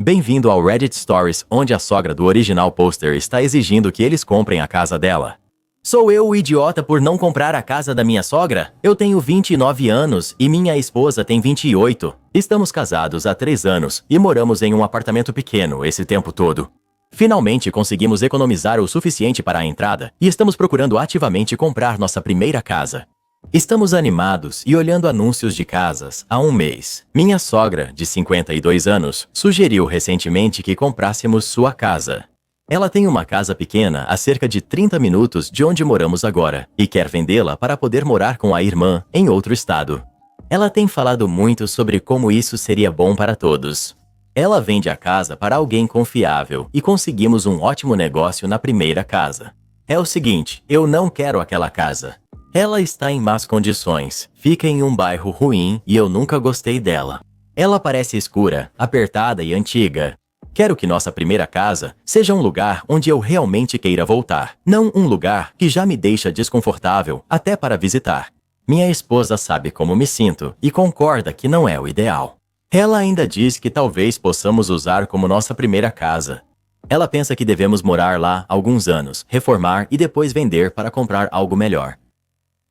Bem-vindo ao Reddit Stories, onde a sogra do original pôster está exigindo que eles comprem a casa dela. Sou eu o idiota por não comprar a casa da minha sogra? Eu tenho 29 anos e minha esposa tem 28. Estamos casados há 3 anos e moramos em um apartamento pequeno esse tempo todo. Finalmente conseguimos economizar o suficiente para a entrada e estamos procurando ativamente comprar nossa primeira casa. Estamos animados e olhando anúncios de casas há um mês. Minha sogra, de 52 anos, sugeriu recentemente que comprássemos sua casa. Ela tem uma casa pequena a cerca de 30 minutos de onde moramos agora e quer vendê-la para poder morar com a irmã em outro estado. Ela tem falado muito sobre como isso seria bom para todos. Ela vende a casa para alguém confiável e conseguimos um ótimo negócio na primeira casa. É o seguinte, eu não quero aquela casa. Ela está em más condições, fica em um bairro ruim e eu nunca gostei dela. Ela parece escura, apertada e antiga. Quero que nossa primeira casa seja um lugar onde eu realmente queira voltar, não um lugar que já me deixa desconfortável até para visitar. Minha esposa sabe como me sinto e concorda que não é o ideal. Ela ainda diz que talvez possamos usar como nossa primeira casa. Ela pensa que devemos morar lá alguns anos, reformar e depois vender para comprar algo melhor.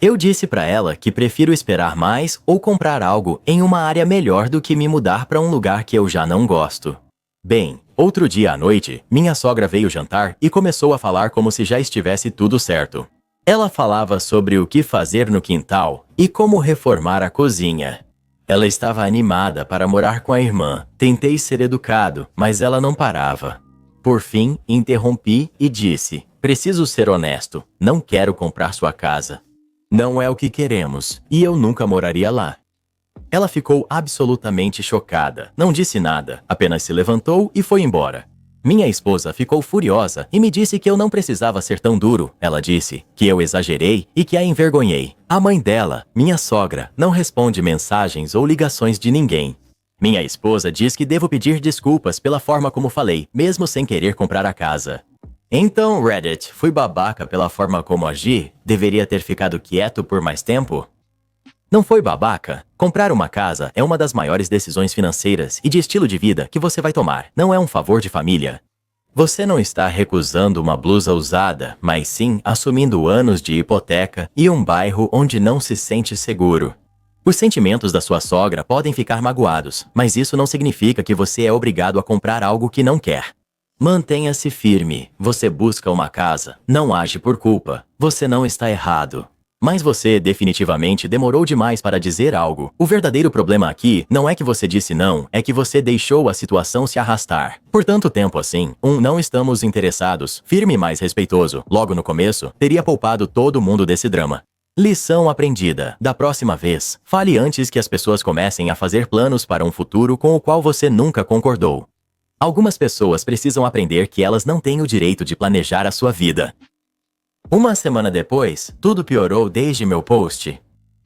Eu disse para ela que prefiro esperar mais ou comprar algo em uma área melhor do que me mudar para um lugar que eu já não gosto. Bem, outro dia à noite, minha sogra veio jantar e começou a falar como se já estivesse tudo certo. Ela falava sobre o que fazer no quintal e como reformar a cozinha. Ela estava animada para morar com a irmã. Tentei ser educado, mas ela não parava. Por fim, interrompi e disse: preciso ser honesto, não quero comprar sua casa. Não é o que queremos, e eu nunca moraria lá. Ela ficou absolutamente chocada, não disse nada, apenas se levantou e foi embora. Minha esposa ficou furiosa e me disse que eu não precisava ser tão duro. Ela disse que eu exagerei e que a envergonhei. A mãe dela, minha sogra, não responde mensagens ou ligações de ninguém. Minha esposa diz que devo pedir desculpas pela forma como falei, mesmo sem querer comprar a casa. Então, Reddit, fui babaca pela forma como agi? Deveria ter ficado quieto por mais tempo? Não foi babaca? Comprar uma casa é uma das maiores decisões financeiras e de estilo de vida que você vai tomar. Não é um favor de família. Você não está recusando uma blusa usada, mas sim assumindo anos de hipoteca e um bairro onde não se sente seguro. Os sentimentos da sua sogra podem ficar magoados, mas isso não significa que você é obrigado a comprar algo que não quer. Mantenha-se firme. Você busca uma casa. Não age por culpa. Você não está errado. Mas você definitivamente demorou demais para dizer algo. O verdadeiro problema aqui não é que você disse não, é que você deixou a situação se arrastar. Por tanto tempo assim, não estamos interessados, firme mais respeitoso, logo no começo, teria poupado todo mundo desse drama. Lição aprendida. Da próxima vez, fale antes que as pessoas comecem a fazer planos para um futuro com o qual você nunca concordou. Algumas pessoas precisam aprender que elas não têm o direito de planejar a sua vida. Uma semana depois, tudo piorou desde meu post.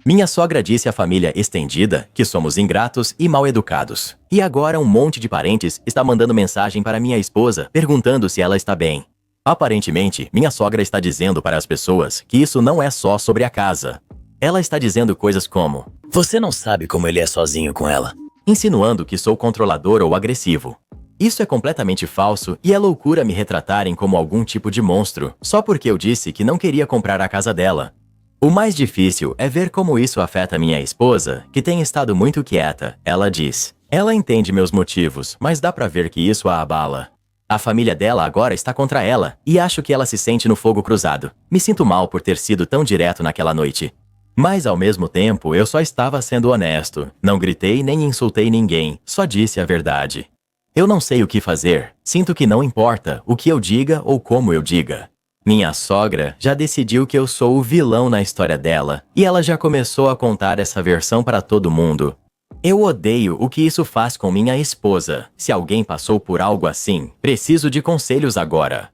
Minha sogra disse à família estendida que somos ingratos e mal educados. E agora um monte de parentes está mandando mensagem para minha esposa perguntando se ela está bem. Aparentemente, minha sogra está dizendo para as pessoas que isso não é só sobre a casa. Ela está dizendo coisas como: você não sabe como ele é sozinho com ela. Insinuando que sou controlador ou agressivo. Isso é completamente falso e é loucura me retratarem como algum tipo de monstro, só porque eu disse que não queria comprar a casa dela. O mais difícil é ver como isso afeta minha esposa, que tem estado muito quieta, ela diz. Ela entende meus motivos, mas dá pra ver que isso a abala. A família dela agora está contra ela, e acho que ela se sente no fogo cruzado. Me sinto mal por ter sido tão direto naquela noite. Mas ao mesmo tempo, eu só estava sendo honesto. Não gritei nem insultei ninguém, só disse a verdade. Eu não sei o que fazer. Sinto que não importa o que eu diga ou como eu diga. Minha sogra já decidiu que eu sou o vilão na história dela, e ela já começou a contar essa versão para todo mundo. Eu odeio o que isso faz com minha esposa. Se alguém passou por algo assim, preciso de conselhos agora.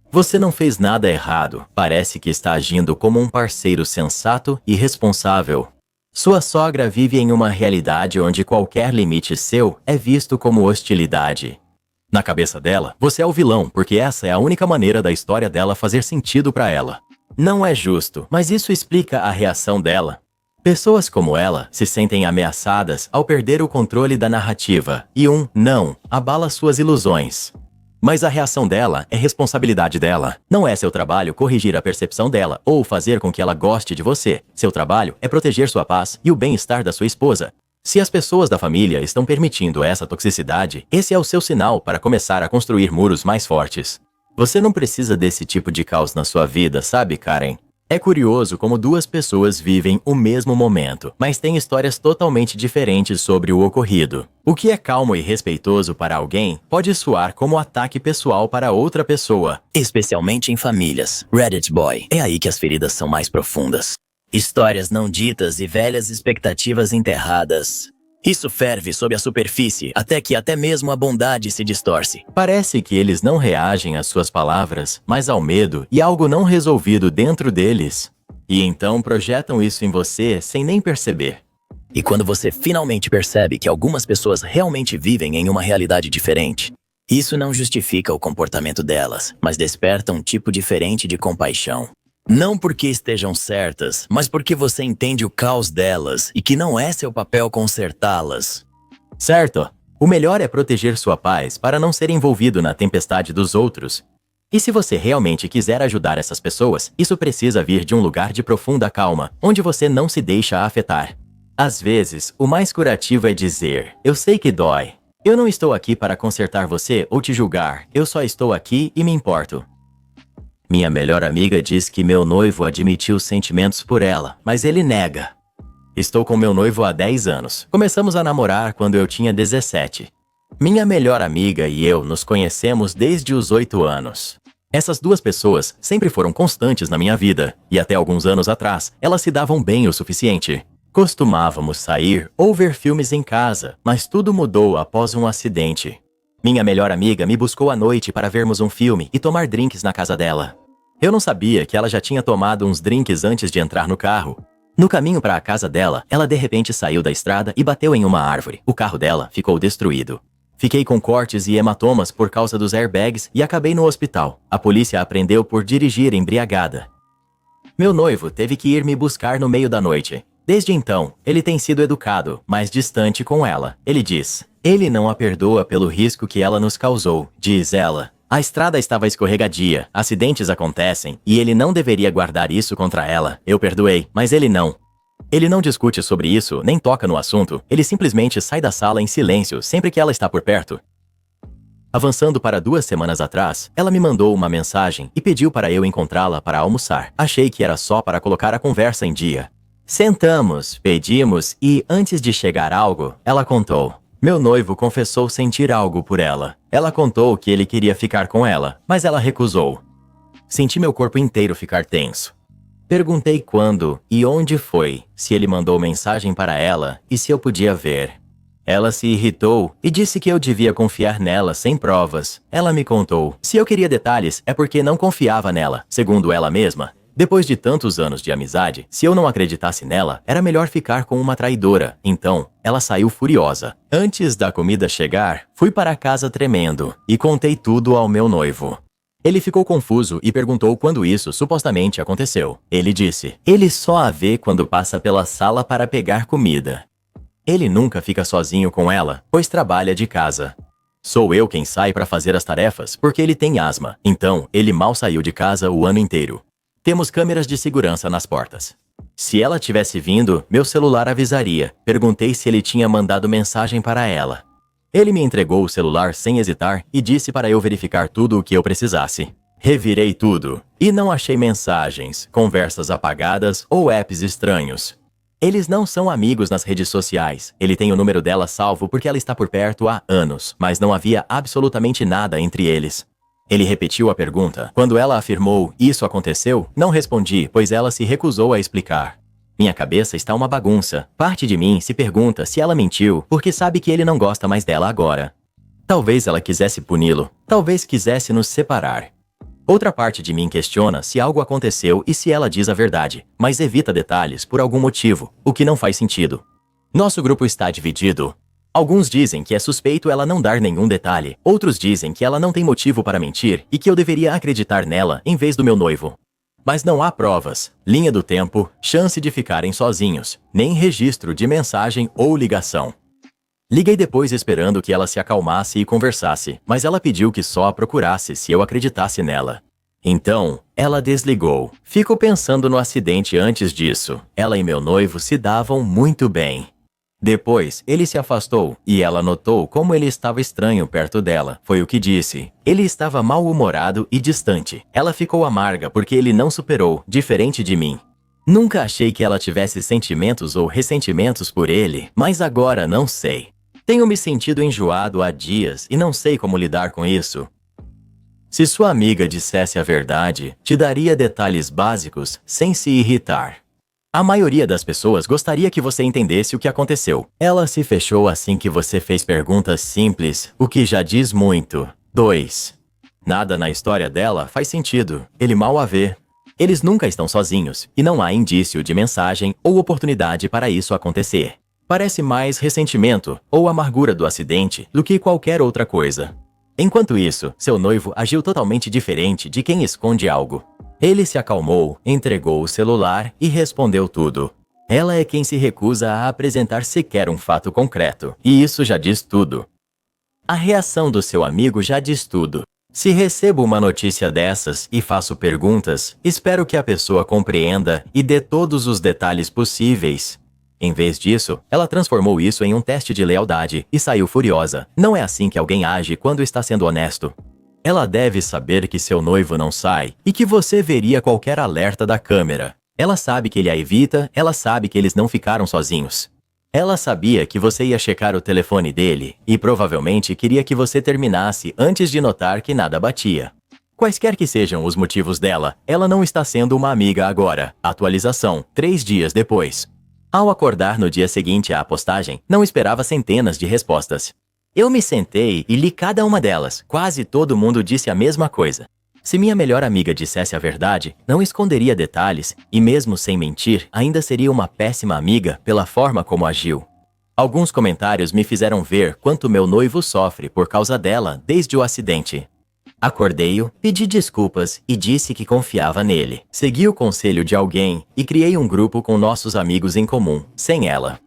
Você não fez nada errado. Parece que está agindo como um parceiro sensato e responsável. Sua sogra vive em uma realidade onde qualquer limite seu é visto como hostilidade. Na cabeça dela, você é o vilão, porque essa é a única maneira da história dela fazer sentido para ela. Não é justo, mas isso explica a reação dela. Pessoas como ela se sentem ameaçadas ao perder o controle da narrativa e um não abala suas ilusões. Mas a reação dela é responsabilidade dela. Não é seu trabalho corrigir a percepção dela ou fazer com que ela goste de você. Seu trabalho é proteger sua paz e o bem-estar da sua esposa. Se as pessoas da família estão permitindo essa toxicidade, esse é o seu sinal para começar a construir muros mais fortes. Você não precisa desse tipo de caos na sua vida, sabe, Karen? É curioso como duas pessoas vivem o mesmo momento, mas têm histórias totalmente diferentes sobre o ocorrido. O que é calmo e respeitoso para alguém pode soar como ataque pessoal para outra pessoa. Especialmente em famílias. Reddit Boy. É aí que as feridas são mais profundas. Histórias não ditas e velhas expectativas enterradas. Isso ferve sob a superfície, até que até mesmo a bondade se distorce. Parece que eles não reagem às suas palavras, mas ao medo e algo não resolvido dentro deles. E então projetam isso em você sem nem perceber. E quando você finalmente percebe que algumas pessoas realmente vivem em uma realidade diferente, isso não justifica o comportamento delas, mas desperta um tipo diferente de compaixão. Não porque estejam certas, mas porque você entende o caos delas e que não é seu papel consertá-las. Certo. O melhor é proteger sua paz para não ser envolvido na tempestade dos outros. E se você realmente quiser ajudar essas pessoas, isso precisa vir de um lugar de profunda calma, onde você não se deixa afetar. Às vezes, o mais curativo é dizer: eu sei que dói. Eu não estou aqui para consertar você ou te julgar, eu só estou aqui e me importo. Minha melhor amiga diz que meu noivo admitiu sentimentos por ela, mas ele nega. Estou com meu noivo há 10 anos. Começamos a namorar quando eu tinha 17. Minha melhor amiga e eu nos conhecemos desde os 8 anos. Essas duas pessoas sempre foram constantes na minha vida, e até alguns anos atrás, elas se davam bem o suficiente. Costumávamos sair ou ver filmes em casa, mas tudo mudou após um acidente. Minha melhor amiga me buscou à noite para vermos um filme e tomar drinks na casa dela. Eu não sabia que ela já tinha tomado uns drinks antes de entrar no carro. No caminho para a casa dela, ela de repente saiu da estrada e bateu em uma árvore. O carro dela ficou destruído. Fiquei com cortes e hematomas por causa dos airbags e acabei no hospital. A polícia a prendeu por dirigir embriagada. Meu noivo teve que ir me buscar no meio da noite. Desde então, ele tem sido educado, mas distante com ela. Ele diz: ele não a perdoa pelo risco que ela nos causou, diz ela. A estrada estava escorregadia, acidentes acontecem, e ele não deveria guardar isso contra ela. Eu perdoei, mas ele não. Ele não discute sobre isso, nem toca no assunto, ele simplesmente sai da sala em silêncio sempre que ela está por perto. Avançando para 2 semanas atrás, ela me mandou uma mensagem e pediu para eu encontrá-la para almoçar. Achei que era só para colocar a conversa em dia. Sentamos, pedimos e, antes de chegar algo, ela contou. Meu noivo confessou sentir algo por ela. Ela contou que ele queria ficar com ela, mas ela recusou. Senti meu corpo inteiro ficar tenso. Perguntei quando e onde foi, se ele mandou mensagem para ela e se eu podia ver. Ela se irritou e disse que eu devia confiar nela sem provas. Ela me contou. Se eu queria detalhes, é porque não confiava nela, segundo ela mesma. Depois de tantos anos de amizade, se eu não acreditasse nela, era melhor ficar com uma traidora. Então, ela saiu furiosa. Antes da comida chegar, fui para casa tremendo e contei tudo ao meu noivo. Ele ficou confuso e perguntou quando isso supostamente aconteceu. Ele disse: ele só a vê quando passa pela sala para pegar comida. Ele nunca fica sozinho com ela, pois trabalha de casa. Sou eu quem sai para fazer as tarefas porque ele tem asma. Então, ele mal saiu de casa o ano inteiro. Temos câmeras de segurança nas portas. Se ela tivesse vindo, meu celular avisaria. Perguntei se ele tinha mandado mensagem para ela. Ele me entregou o celular sem hesitar e disse para eu verificar tudo o que eu precisasse. Revirei tudo e não achei mensagens, conversas apagadas ou apps estranhos. Eles não são amigos nas redes sociais. Ele tem o número dela salvo porque ela está por perto há anos, mas não havia absolutamente nada entre eles. Ele repetiu a pergunta. Quando ela afirmou, isso aconteceu, não respondi, pois ela se recusou a explicar. Minha cabeça está uma bagunça. Parte de mim se pergunta se ela mentiu, porque sabe que ele não gosta mais dela agora. Talvez ela quisesse puni-lo. Talvez quisesse nos separar. Outra parte de mim questiona se algo aconteceu e se ela diz a verdade, mas evita detalhes por algum motivo, o que não faz sentido. Nosso grupo está dividido. Alguns dizem que é suspeito ela não dar nenhum detalhe. Outros dizem que ela não tem motivo para mentir e que eu deveria acreditar nela em vez do meu noivo. Mas não há provas, linha do tempo, chance de ficarem sozinhos, nem registro de mensagem ou ligação. Liguei depois esperando que ela se acalmasse e conversasse, mas ela pediu que só a procurasse se eu acreditasse nela. Então, ela desligou. Fico pensando no acidente antes disso. Ela e meu noivo se davam muito bem. Depois, ele se afastou e ela notou como ele estava estranho perto dela. Foi o que disse. Ele estava mal-humorado e distante. Ela ficou amarga porque ele não superou, diferente de mim. Nunca achei que ela tivesse sentimentos ou ressentimentos por ele, mas agora não sei. Tenho me sentido enjoado há dias e não sei como lidar com isso. Se sua amiga dissesse a verdade, te daria detalhes básicos sem se irritar. A maioria das pessoas gostaria que você entendesse o que aconteceu. Ela se fechou assim que você fez perguntas simples, o que já diz muito. 2. Nada na história dela faz sentido. Ele mal a vê. Eles nunca estão sozinhos, e não há indício de mensagem ou oportunidade para isso acontecer. Parece mais ressentimento ou amargura do acidente do que qualquer outra coisa. Enquanto isso, seu noivo agiu totalmente diferente de quem esconde algo. Ele se acalmou, entregou o celular e respondeu tudo. Ela é quem se recusa a apresentar sequer um fato concreto, e isso já diz tudo. A reação do seu amigo já diz tudo. Se recebo uma notícia dessas e faço perguntas, espero que a pessoa compreenda e dê todos os detalhes possíveis. Em vez disso, ela transformou isso em um teste de lealdade e saiu furiosa. Não é assim que alguém age quando está sendo honesto. Ela deve saber que seu noivo não sai e que você veria qualquer alerta da câmera. Ela sabe que ele a evita, ela sabe que eles não ficaram sozinhos. Ela sabia que você ia checar o telefone dele e provavelmente queria que você terminasse antes de notar que nada batia. Quaisquer que sejam os motivos dela, ela não está sendo uma amiga agora. Atualização, 3 dias depois. Ao acordar no dia seguinte à postagem, não esperava centenas de respostas. Eu me sentei e li cada uma delas. Quase todo mundo disse a mesma coisa. Se minha melhor amiga dissesse a verdade, não esconderia detalhes e mesmo sem mentir, ainda seria uma péssima amiga pela forma como agiu. Alguns comentários me fizeram ver quanto meu noivo sofre por causa dela desde o acidente. Acordei-o, pedi desculpas e disse que confiava nele. Segui o conselho de alguém e criei um grupo com nossos amigos em comum, sem ela.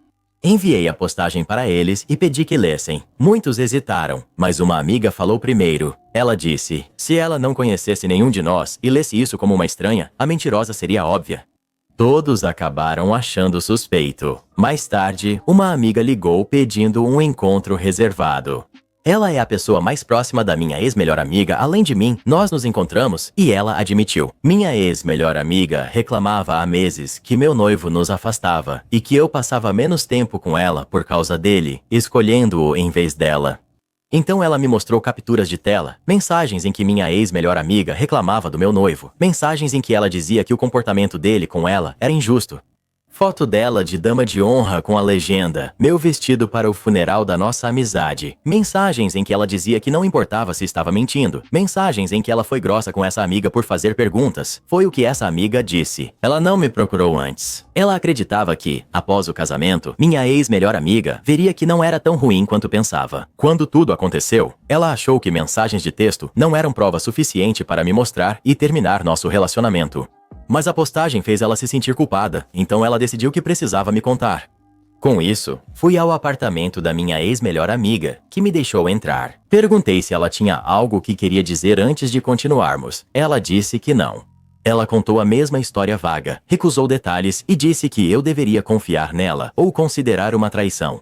Enviei a postagem para eles e pedi que lessem. Muitos hesitaram, mas uma amiga falou primeiro. Ela disse, se ela não conhecesse nenhum de nós e lesse isso como uma estranha, a mentirosa seria óbvia. Todos acabaram achando suspeito. Mais tarde, uma amiga ligou pedindo um encontro reservado. Ela é a pessoa mais próxima da minha ex-melhor amiga, além de mim, nós nos encontramos e ela admitiu. Minha ex-melhor amiga reclamava há meses que meu noivo nos afastava e que eu passava menos tempo com ela por causa dele, escolhendo-o em vez dela. Então ela me mostrou capturas de tela, mensagens em que minha ex-melhor amiga reclamava do meu noivo, mensagens em que ela dizia que o comportamento dele com ela era injusto. Foto dela de dama de honra com a legenda, meu vestido para o funeral da nossa amizade. Mensagens em que ela dizia que não importava se estava mentindo. Mensagens em que ela foi grossa com essa amiga por fazer perguntas. Foi o que essa amiga disse. Ela não me procurou antes. Ela acreditava que, após o casamento, minha ex-melhor amiga veria que não era tão ruim quanto pensava. Quando tudo aconteceu, ela achou que mensagens de texto não eram prova suficiente para me mostrar e terminar nosso relacionamento. Mas a postagem fez ela se sentir culpada, então ela decidiu que precisava me contar. Com isso, fui ao apartamento da minha ex-melhor amiga, que me deixou entrar. Perguntei se ela tinha algo que queria dizer antes de continuarmos. Ela disse que não. Ela contou a mesma história vaga, recusou detalhes e disse que eu deveria confiar nela ou considerar uma traição.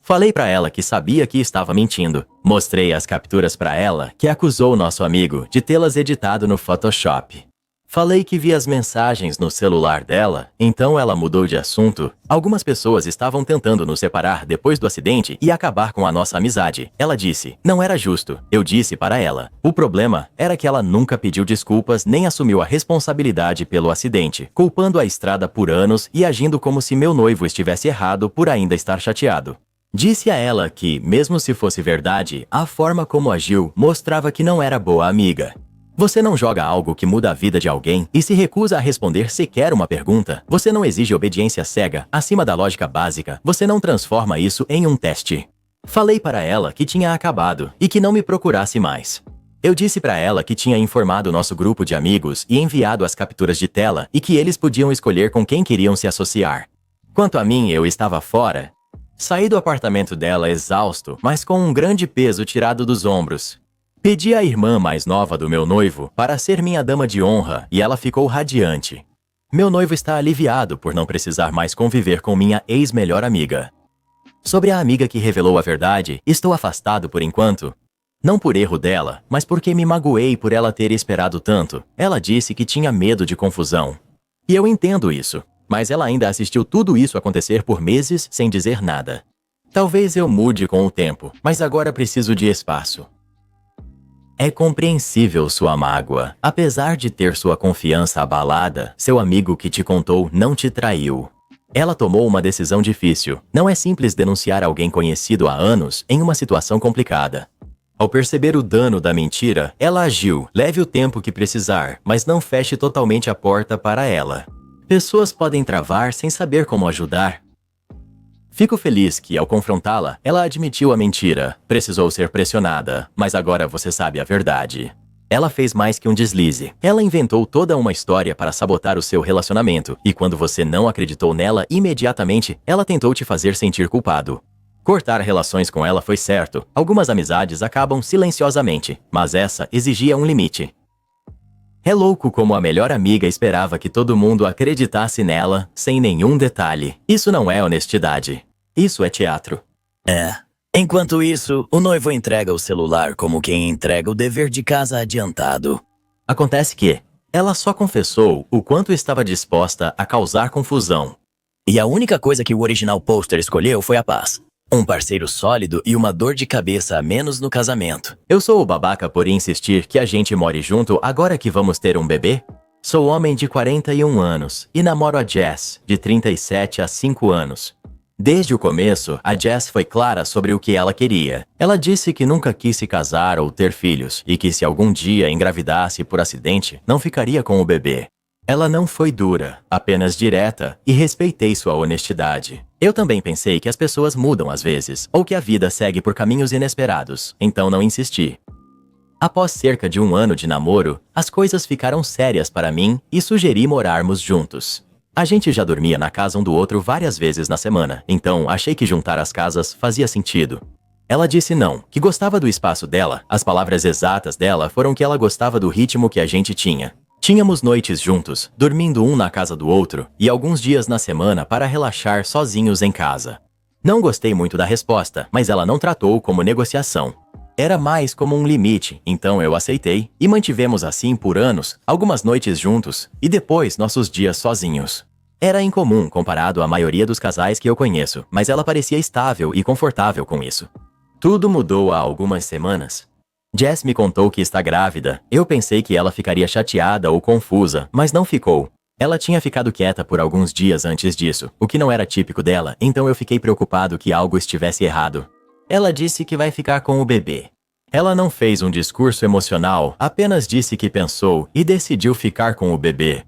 Falei pra ela que sabia que estava mentindo. Mostrei as capturas pra ela, que acusou nosso amigo de tê-las editado no Photoshop. Falei que vi as mensagens no celular dela, então ela mudou de assunto. Algumas pessoas estavam tentando nos separar depois do acidente e acabar com a nossa amizade. Ela disse, não era justo. Eu disse para ela. O problema era que ela nunca pediu desculpas nem assumiu a responsabilidade pelo acidente, culpando a estrada por anos e agindo como se meu noivo estivesse errado por ainda estar chateado. Disse a ela que, mesmo se fosse verdade, a forma como agiu mostrava que não era boa amiga. Você não joga algo que muda a vida de alguém e se recusa a responder sequer uma pergunta. Você não exige obediência cega, acima da lógica básica. Você não transforma isso em um teste. Falei para ela que tinha acabado e que não me procurasse mais. Eu disse pra ela que tinha informado nosso grupo de amigos e enviado as capturas de tela e que eles podiam escolher com quem queriam se associar. Quanto a mim, eu estava fora. Saí do apartamento dela exausto, mas com um grande peso tirado dos ombros. Pedi à irmã mais nova do meu noivo para ser minha dama de honra e ela ficou radiante. Meu noivo está aliviado por não precisar mais conviver com minha ex-melhor amiga. Sobre a amiga que revelou a verdade, estou afastado por enquanto. Não por erro dela, mas porque me magoei por ela ter esperado tanto. Ela disse que tinha medo de confusão. E eu entendo isso, mas ela ainda assistiu tudo isso acontecer por meses sem dizer nada. Talvez eu mude com o tempo, mas agora preciso de espaço. É compreensível sua mágoa. Apesar de ter sua confiança abalada, seu amigo que te contou não te traiu. Ela tomou uma decisão difícil. Não é simples denunciar alguém conhecido há anos em uma situação complicada. Ao perceber o dano da mentira, ela agiu. Leve o tempo que precisar, mas não feche totalmente a porta para ela. Pessoas podem travar sem saber como ajudar. Fico feliz que, ao confrontá-la, ela admitiu a mentira. Precisou ser pressionada, mas agora você sabe a verdade. Ela fez mais que um deslize. Ela inventou toda uma história para sabotar o seu relacionamento, e quando você não acreditou nela imediatamente, ela tentou te fazer sentir culpado. Cortar relações com ela foi certo. Algumas amizades acabam silenciosamente, mas essa exigia um limite. É louco como a melhor amiga esperava que todo mundo acreditasse nela, sem nenhum detalhe. Isso não é honestidade. Isso é teatro. Enquanto isso, o noivo entrega o celular como quem entrega o dever de casa adiantado. Acontece que ela só confessou o quanto estava disposta a causar confusão. E a única coisa que o original pôster escolheu foi a paz. Um parceiro sólido e uma dor de cabeça a menos no casamento. Eu sou o babaca por insistir que a gente more junto agora que vamos ter um bebê? Sou homem de 41 anos e namoro a Jess, de 37 a 5 anos. Desde o começo, a Jess foi clara sobre o que ela queria. Ela disse que nunca quis se casar ou ter filhos e que se algum dia engravidasse por acidente, não ficaria com o bebê. Ela não foi dura, apenas direta, e respeitei sua honestidade. Eu também pensei que as pessoas mudam às vezes, ou que a vida segue por caminhos inesperados, então não insisti. Após cerca de 1 ano de namoro, as coisas ficaram sérias para mim e sugeri morarmos juntos. A gente já dormia na casa um do outro várias vezes na semana, então achei que juntar as casas fazia sentido. Ela disse não, que gostava do espaço dela. As palavras exatas dela foram que ela gostava do ritmo que a gente tinha. Tínhamos noites juntos, dormindo um na casa do outro, e alguns dias na semana para relaxar sozinhos em casa. Não gostei muito da resposta, mas ela não tratou como negociação. Era mais como um limite, então eu aceitei, e mantivemos assim por anos, algumas noites juntos, e depois nossos dias sozinhos. Era incomum comparado à maioria dos casais que eu conheço, mas ela parecia estável e confortável com isso. Tudo mudou há algumas semanas. Jess me contou que está grávida. Eu pensei que ela ficaria chateada ou confusa, mas não ficou. Ela tinha ficado quieta por alguns dias antes disso, o que não era típico dela, então eu fiquei preocupado que algo estivesse errado. Ela disse que vai ficar com o bebê. Ela não fez um discurso emocional, apenas disse que pensou e decidiu ficar com o bebê.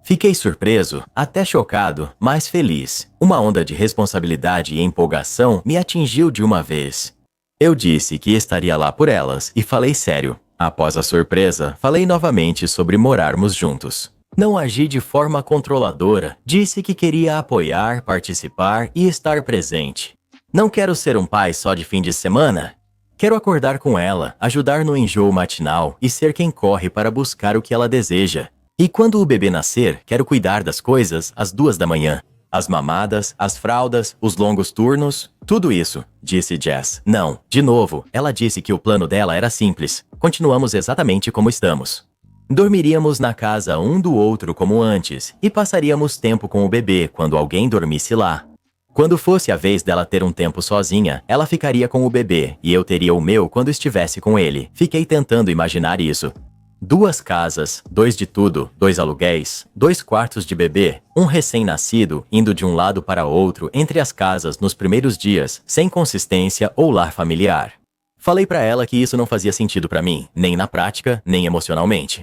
Fiquei surpreso, até chocado, mas feliz. Uma onda de responsabilidade e empolgação me atingiu de uma vez. Eu disse que estaria lá por elas e falei sério. Após a surpresa, falei novamente sobre morarmos juntos. Não agi de forma controladora, disse que queria apoiar, participar e estar presente. Não quero ser um pai só de fim de semana. Quero acordar com ela, ajudar no enjoo matinal e ser quem corre para buscar o que ela deseja. E quando o bebê nascer, quero cuidar das coisas às 2 da manhã. As mamadas, as fraldas, os longos turnos, tudo isso, disse Jess. Não, de novo, ela disse que o plano dela era simples. Continuamos exatamente como estamos. Dormiríamos na casa um do outro como antes e passaríamos tempo com o bebê quando alguém dormisse lá. Quando fosse a vez dela ter um tempo sozinha, ela ficaria com o bebê e eu teria o meu quando estivesse com ele. Fiquei tentando imaginar isso. 2 casas, 2 de tudo, 2 aluguéis, 2 quartos de bebê, um recém-nascido indo de um lado para outro entre as casas nos primeiros dias, sem consistência ou lar familiar. Falei pra ela que isso não fazia sentido pra mim, nem na prática, nem emocionalmente.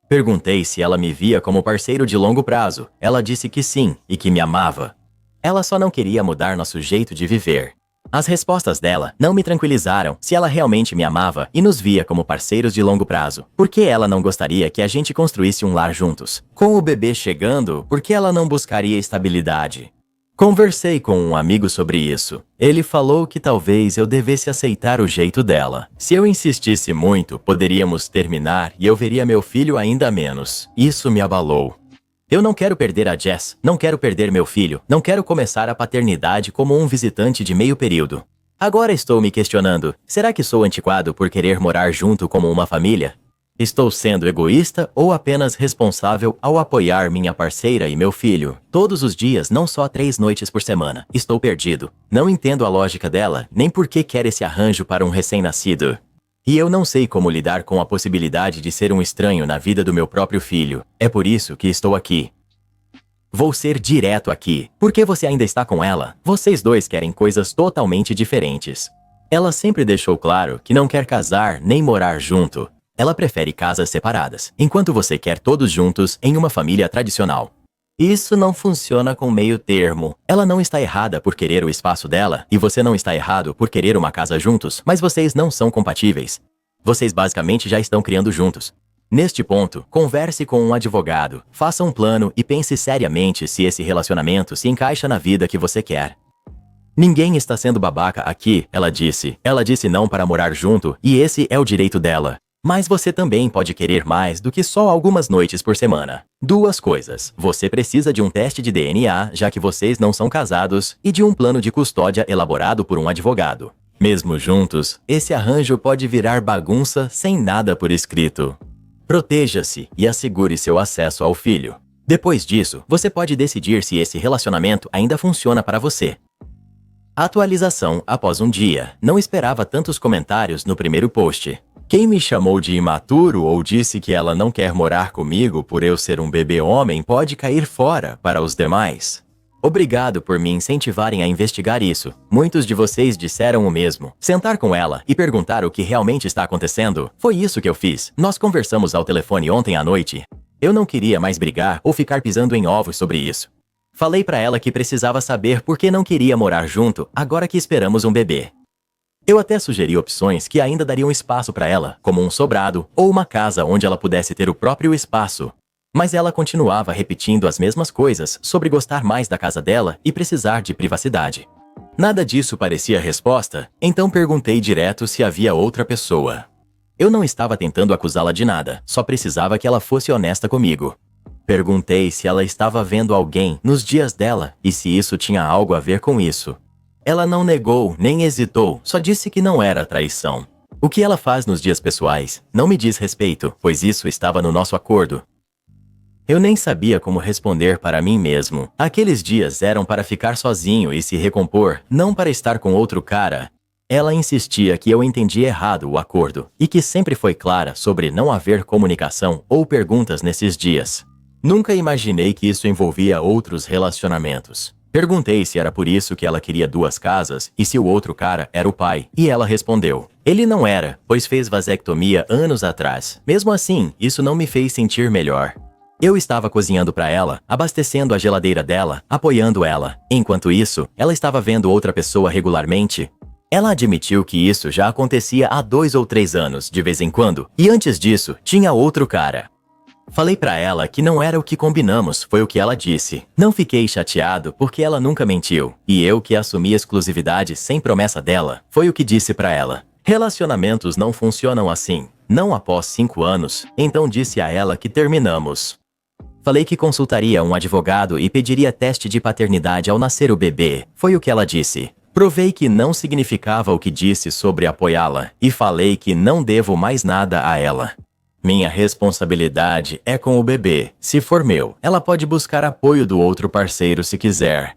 Perguntei se ela me via como parceiro de longo prazo. Ela disse que sim e que me amava. Ela só não queria mudar nosso jeito de viver. As respostas dela não me tranquilizaram se ela realmente me amava e nos via como parceiros de longo prazo. Por que ela não gostaria que a gente construísse um lar juntos? Com o bebê chegando, por que ela não buscaria estabilidade? Conversei com um amigo sobre isso. Ele falou que talvez eu devesse aceitar o jeito dela. Se eu insistisse muito, poderíamos terminar e eu veria meu filho ainda menos. Isso me abalou. Eu não quero perder a Jess, não quero perder meu filho, não quero começar a paternidade como um visitante de meio período. Agora estou me questionando, será que sou antiquado por querer morar junto como uma família? Estou sendo egoísta ou apenas responsável ao apoiar minha parceira e meu filho? Todos os dias, não só 3 noites por semana. Estou perdido. Não entendo a lógica dela, nem por que quer esse arranjo para um recém-nascido. E eu não sei como lidar com a possibilidade de ser um estranho na vida do meu próprio filho. É por isso que estou aqui. Vou ser direto aqui. Por que você ainda está com ela? Vocês dois querem coisas totalmente diferentes. Ela sempre deixou claro que não quer casar nem morar junto. Ela prefere casas separadas, enquanto você quer todos juntos em uma família tradicional. Isso não funciona com meio termo. Ela não está errada por querer o espaço dela, e você não está errado por querer uma casa juntos, mas vocês não são compatíveis. Vocês basicamente já estão criando juntos. Neste ponto, converse com um advogado, faça um plano e pense seriamente se esse relacionamento se encaixa na vida que você quer. Ninguém está sendo babaca aqui, ela disse. Ela disse não para morar junto, e esse é o direito dela. Mas você também pode querer mais do que só algumas noites por semana. 2 coisas. Você precisa de um teste de DNA, já que vocês não são casados, e de um plano de custódia elaborado por um advogado. Mesmo juntos, esse arranjo pode virar bagunça sem nada por escrito. Proteja-se e assegure seu acesso ao filho. Depois disso, você pode decidir se esse relacionamento ainda funciona para você. Atualização após um dia. Não esperava tantos comentários no primeiro post. Quem me chamou de imaturo ou disse que ela não quer morar comigo por eu ser um bebê homem pode cair fora para os demais. Obrigado por me incentivarem a investigar isso. Muitos de vocês disseram o mesmo. Sentar com ela e perguntar o que realmente está acontecendo. Foi isso que eu fiz. Nós conversamos ao telefone ontem à noite. Eu não queria mais brigar ou ficar pisando em ovos sobre isso. Falei para ela que precisava saber por que não queria morar junto agora que esperamos um bebê. Eu até sugeri opções que ainda dariam espaço para ela, como um sobrado ou uma casa onde ela pudesse ter o próprio espaço. Mas ela continuava repetindo as mesmas coisas sobre gostar mais da casa dela e precisar de privacidade. Nada disso parecia resposta, então perguntei direto se havia outra pessoa. Eu não estava tentando acusá-la de nada, só precisava que ela fosse honesta comigo. Perguntei se ela estava vendo alguém nos dias dela e se isso tinha algo a ver com isso. Ela não negou, nem hesitou, só disse que não era traição. O que ela faz nos dias pessoais não me diz respeito, pois isso estava no nosso acordo. Eu nem sabia como responder para mim mesmo. Aqueles dias eram para ficar sozinho e se recompor, não para estar com outro cara. Ela insistia que eu entendi errado o acordo e que sempre foi clara sobre não haver comunicação ou perguntas nesses dias. Nunca imaginei que isso envolvia outros relacionamentos. Perguntei se era por isso que ela queria 2 casas e se o outro cara era o pai, e ela respondeu. Ele não era, pois fez vasectomia anos atrás. Mesmo assim, isso não me fez sentir melhor. Eu estava cozinhando para ela, abastecendo a geladeira dela, apoiando ela. Enquanto isso, ela estava vendo outra pessoa regularmente. Ela admitiu que isso já acontecia há 2 ou 3 anos, de vez em quando, e antes disso, tinha outro cara. Falei pra ela que não era o que combinamos, foi o que ela disse. Não fiquei chateado porque ela nunca mentiu. E eu que assumi exclusividade sem promessa dela, foi o que disse pra ela. Relacionamentos não funcionam assim. Não após 5 anos, então disse a ela que terminamos. Falei que consultaria um advogado e pediria teste de paternidade ao nascer o bebê, foi o que ela disse. Provei que não significava o que disse sobre apoiá-la e falei que não devo mais nada a ela. Minha responsabilidade é com o bebê. Se for meu, ela pode buscar apoio do outro parceiro se quiser.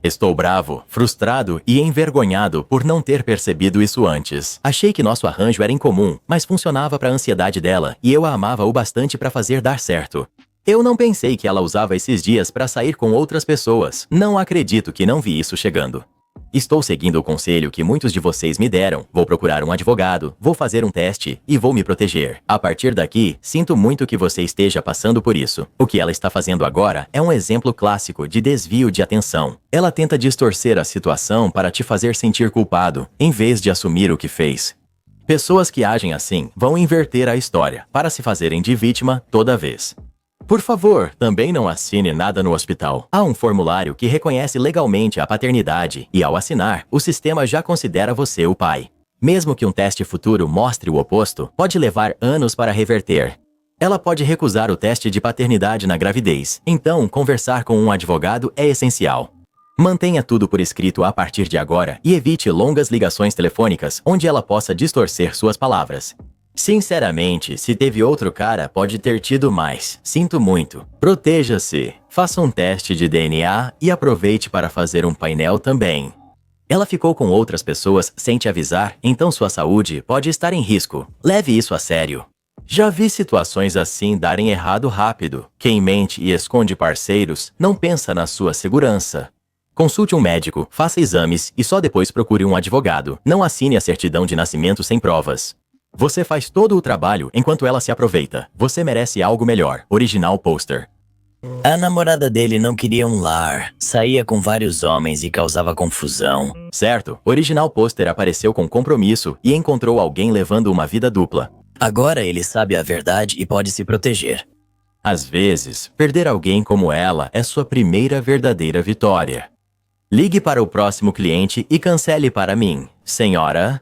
Estou bravo, frustrado e envergonhado por não ter percebido isso antes. Achei que nosso arranjo era incomum, mas funcionava para a ansiedade dela e eu a amava o bastante para fazer dar certo. Eu não pensei que ela usava esses dias para sair com outras pessoas. Não acredito que não vi isso chegando. Estou seguindo o conselho que muitos de vocês me deram. Vou procurar um advogado, vou fazer um teste e vou me proteger. A partir daqui, sinto muito que você esteja passando por isso. O que ela está fazendo agora é um exemplo clássico de desvio de atenção. Ela tenta distorcer a situação para te fazer sentir culpado, em vez de assumir o que fez. Pessoas que agem assim vão inverter a história para se fazerem de vítima toda vez. Por favor, também não assine nada no hospital. Há um formulário que reconhece legalmente a paternidade e, ao assinar, o sistema já considera você o pai. Mesmo que um teste futuro mostre o oposto, pode levar anos para reverter. Ela pode recusar o teste de paternidade na gravidez, então conversar com um advogado é essencial. Mantenha tudo por escrito a partir de agora e evite longas ligações telefônicas onde ela possa distorcer suas palavras. Sinceramente, se teve outro cara, pode ter tido mais. Sinto muito. Proteja-se. Faça um teste de DNA e aproveite para fazer um painel também. Ela ficou com outras pessoas sem te avisar, então sua saúde pode estar em risco. Leve isso a sério. Já vi situações assim darem errado rápido. Quem mente e esconde parceiros não pensa na sua segurança. Consulte um médico, faça exames e só depois procure um advogado. Não assine a certidão de nascimento sem provas. Você faz todo o trabalho enquanto ela se aproveita. Você merece algo melhor. Original Poster. A namorada dele não queria um lar, saía com vários homens e causava confusão. Certo, Original Poster apareceu com compromisso e encontrou alguém levando uma vida dupla. Agora ele sabe a verdade e pode se proteger. Às vezes, perder alguém como ela é sua primeira verdadeira vitória. Ligue para o próximo cliente e cancele para mim, senhora.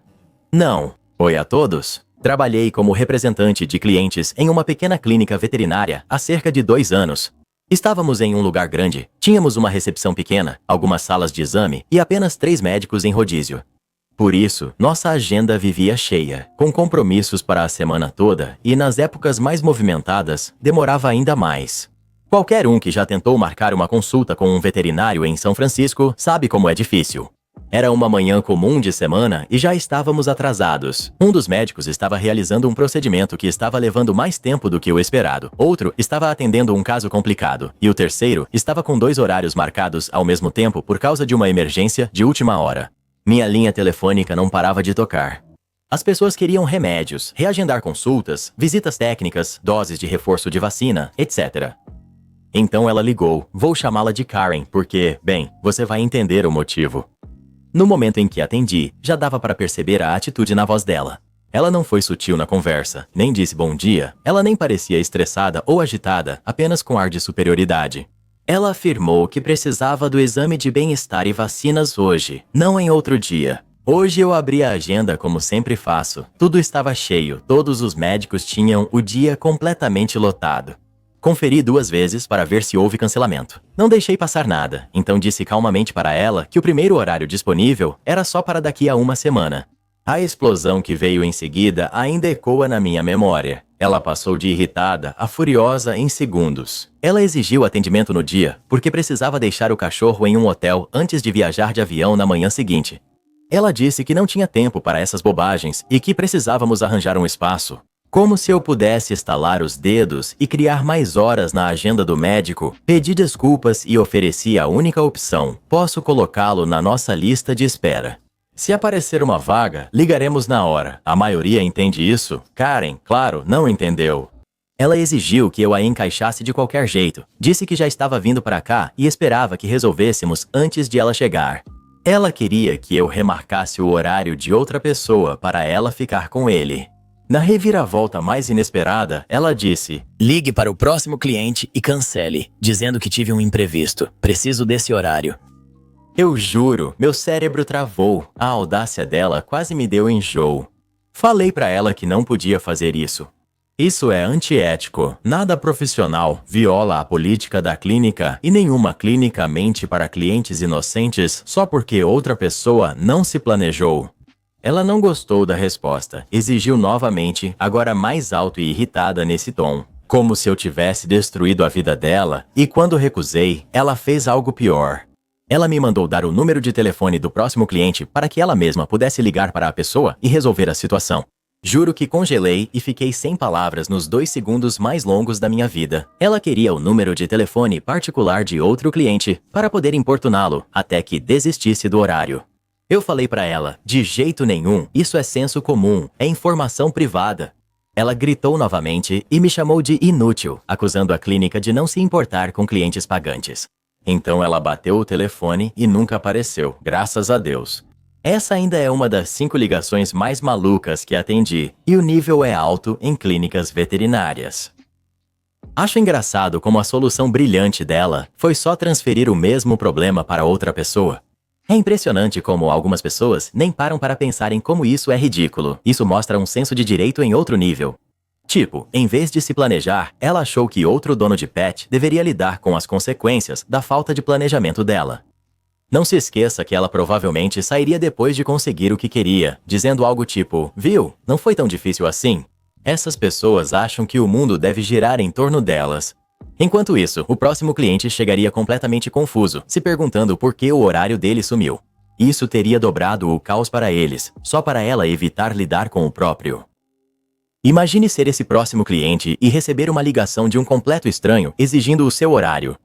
Não. Oi a todos. Trabalhei como representante de clientes em uma pequena clínica veterinária há cerca de 2 anos. Estávamos em um lugar grande, tínhamos uma recepção pequena, algumas salas de exame e apenas 3 médicos em rodízio. Por isso, nossa agenda vivia cheia, com compromissos para a semana toda e nas épocas mais movimentadas, demorava ainda mais. Qualquer um que já tentou marcar uma consulta com um veterinário em São Francisco sabe como é difícil. Era uma manhã comum de semana e já estávamos atrasados. Um dos médicos estava realizando um procedimento que estava levando mais tempo do que o esperado. Outro estava atendendo um caso complicado. E o terceiro estava com 2 horários marcados ao mesmo tempo por causa de uma emergência de última hora. Minha linha telefônica não parava de tocar. As pessoas queriam remédios, reagendar consultas, visitas técnicas, doses de reforço de vacina, etc. Então ela ligou. Vou chamá-la de Karen porque, bem, você vai entender o motivo. No momento em que atendi, já dava para perceber a atitude na voz dela. Ela não foi sutil na conversa, nem disse bom dia, ela nem parecia estressada ou agitada, apenas com ar de superioridade. Ela afirmou que precisava do exame de bem-estar e vacinas hoje, não em outro dia. Hoje eu abri a agenda como sempre faço. Tudo estava cheio, todos os médicos tinham o dia completamente lotado. Conferi 2 vezes para ver se houve cancelamento. Não deixei passar nada, então disse calmamente para ela que o primeiro horário disponível era só para daqui a 1 semana. A explosão que veio em seguida ainda ecoa na minha memória. Ela passou de irritada a furiosa em segundos. Ela exigiu atendimento no dia porque precisava deixar o cachorro em um hotel antes de viajar de avião na manhã seguinte. Ela disse que não tinha tempo para essas bobagens e que precisávamos arranjar um espaço. Como se eu pudesse estalar os dedos e criar mais horas na agenda do médico, pedi desculpas e ofereci a única opção. Posso colocá-lo na nossa lista de espera. Se aparecer uma vaga, ligaremos na hora. A maioria entende isso? Karen, claro, não entendeu. Ela exigiu que eu a encaixasse de qualquer jeito. Disse que já estava vindo para cá e esperava que resolvêssemos antes de ela chegar. Ela queria que eu remarcasse o horário de outra pessoa para ela ficar com ele. Na reviravolta mais inesperada, ela disse: Ligue para o próximo cliente e cancele, dizendo que tive um imprevisto. Preciso desse horário. Eu juro, meu cérebro travou. A audácia dela quase me deu enjoo. Falei para ela que não podia fazer isso. Isso é antiético, nada profissional, viola a política da clínica e nenhuma clínica mente para clientes inocentes só porque outra pessoa não se planejou. Ela não gostou da resposta, exigiu novamente, agora mais alto e irritada nesse tom, como se eu tivesse destruído a vida dela, e quando recusei, ela fez algo pior. Ela me mandou dar o número de telefone do próximo cliente para que ela mesma pudesse ligar para a pessoa e resolver a situação. Juro que congelei e fiquei sem palavras nos 2 segundos mais longos da minha vida. Ela queria o número de telefone particular de outro cliente para poder importuná-lo até que desistisse do horário. Eu falei pra ela, de jeito nenhum, isso é senso comum, é informação privada. Ela gritou novamente e me chamou de inútil, acusando a clínica de não se importar com clientes pagantes. Então ela bateu o telefone e nunca apareceu, graças a Deus. Essa ainda é uma das 5 ligações mais malucas que atendi, e o nível é alto em clínicas veterinárias. Acho engraçado como a solução brilhante dela foi só transferir o mesmo problema para outra pessoa. É impressionante como algumas pessoas nem param para pensar em como isso é ridículo. Isso mostra um senso de direito em outro nível. Tipo, em vez de se planejar, ela achou que outro dono de pet deveria lidar com as consequências da falta de planejamento dela. Não se esqueça que ela provavelmente sairia depois de conseguir o que queria, dizendo algo tipo, viu, não foi tão difícil assim. Essas pessoas acham que o mundo deve girar em torno delas. Enquanto isso, o próximo cliente chegaria completamente confuso, se perguntando por que o horário dele sumiu. Isso teria dobrado o caos para eles, só para ela evitar lidar com o próprio. Imagine ser esse próximo cliente e receber uma ligação de um completo estranho exigindo o seu horário.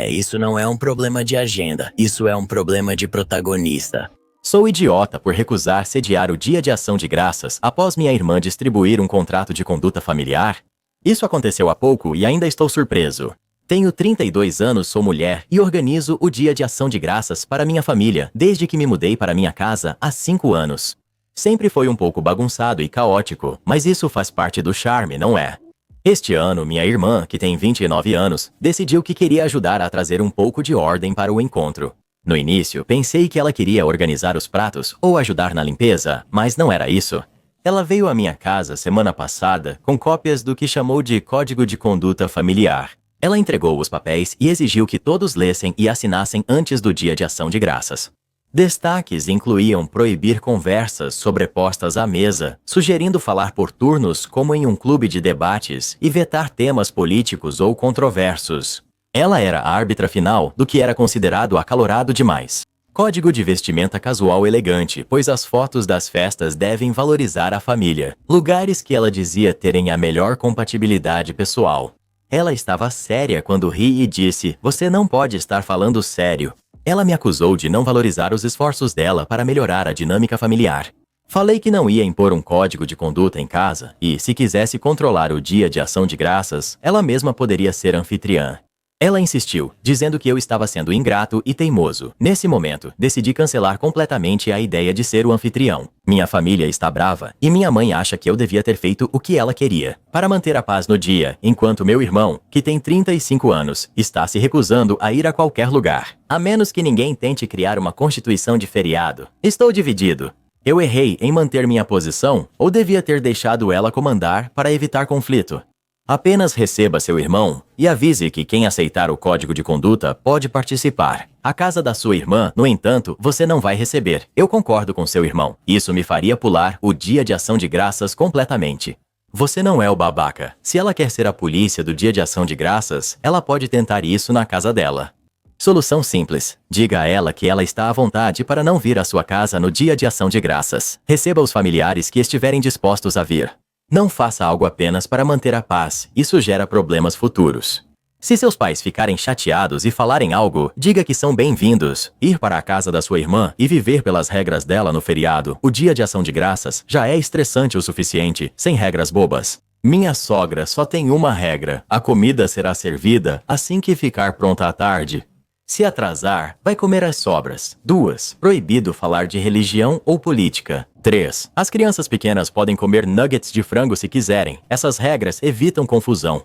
Isso não é um problema de agenda, isso é um problema de protagonista. Sou idiota por recusar sediar o Dia de Ação de Graças após minha irmã distribuir um contrato de conduta familiar? Isso aconteceu há pouco e ainda estou surpreso. Tenho 32 anos, sou mulher e organizo o Dia de Ação de Graças para minha família desde que me mudei para minha casa há 5 anos. Sempre foi um pouco bagunçado e caótico, mas isso faz parte do charme, não é? Este ano, minha irmã, que tem 29 anos, decidiu que queria ajudar a trazer um pouco de ordem para o encontro. No início, pensei que ela queria organizar os pratos ou ajudar na limpeza, mas não era isso. Ela veio à minha casa semana passada com cópias do que chamou de Código de Conduta Familiar. Ela entregou os papéis e exigiu que todos lessem e assinassem antes do Dia de Ação de Graças. Destaques incluíam proibir conversas sobrepostas à mesa, sugerindo falar por turnos como em um clube de debates e vetar temas políticos ou controversos. Ela era a árbitra final do que era considerado acalorado demais. Código de vestimenta casual elegante, pois as fotos das festas devem valorizar a família. Lugares que ela dizia terem a melhor compatibilidade pessoal. Ela estava séria quando ri e disse, você não pode estar falando sério. Ela me acusou de não valorizar os esforços dela para melhorar a dinâmica familiar. Falei que não ia impor um código de conduta em casa e, se quisesse controlar o Dia de Ação de Graças, ela mesma poderia ser anfitriã. Ela insistiu, dizendo que eu estava sendo ingrato e teimoso. Nesse momento, decidi cancelar completamente a ideia de ser o anfitrião. Minha família está brava e minha mãe acha que eu devia ter feito o que ela queria, para manter a paz no dia, enquanto meu irmão, que tem 35 anos, está se recusando a ir a qualquer lugar, a menos que ninguém tente criar uma constituição de feriado. Estou dividido. Eu errei em manter minha posição ou devia ter deixado ela comandar para evitar conflito? Apenas receba seu irmão e avise que quem aceitar o código de conduta pode participar. A casa da sua irmã, no entanto, você não vai receber. Eu concordo com seu irmão. Isso me faria pular o Dia de Ação de Graças completamente. Você não é o babaca. Se ela quer ser a polícia do Dia de Ação de Graças, ela pode tentar isso na casa dela. Solução simples. Diga a ela que ela está à vontade para não vir à sua casa no Dia de Ação de Graças. Receba os familiares que estiverem dispostos a vir. Não faça algo apenas para manter a paz, isso gera problemas futuros. Se seus pais ficarem chateados e falarem algo, diga que são bem-vindos. Ir para a casa da sua irmã e viver pelas regras dela no feriado, o Dia de Ação de Graças, já é estressante o suficiente, sem regras bobas. Minha sogra só tem uma regra: a comida será servida assim que ficar pronta à tarde. Se atrasar, vai comer as sobras. 2. Proibido falar de religião ou política. 3. As crianças pequenas podem comer nuggets de frango se quiserem. Essas regras evitam confusão.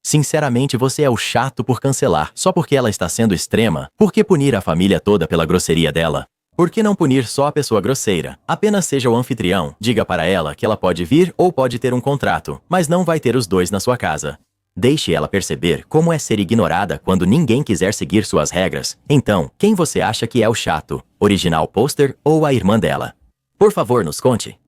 Sinceramente, você é o chato por cancelar, só porque ela está sendo extrema. Por que punir a família toda pela grosseria dela? Por que não punir só a pessoa grosseira? Apenas seja o anfitrião. Diga para ela que ela pode vir ou pode ter um contrato, mas não vai ter os dois na sua casa. Deixe ela perceber como é ser ignorada quando ninguém quiser seguir suas regras. Então, quem você acha que é o chato? Original Poster ou a irmã dela? Por favor, nos conte.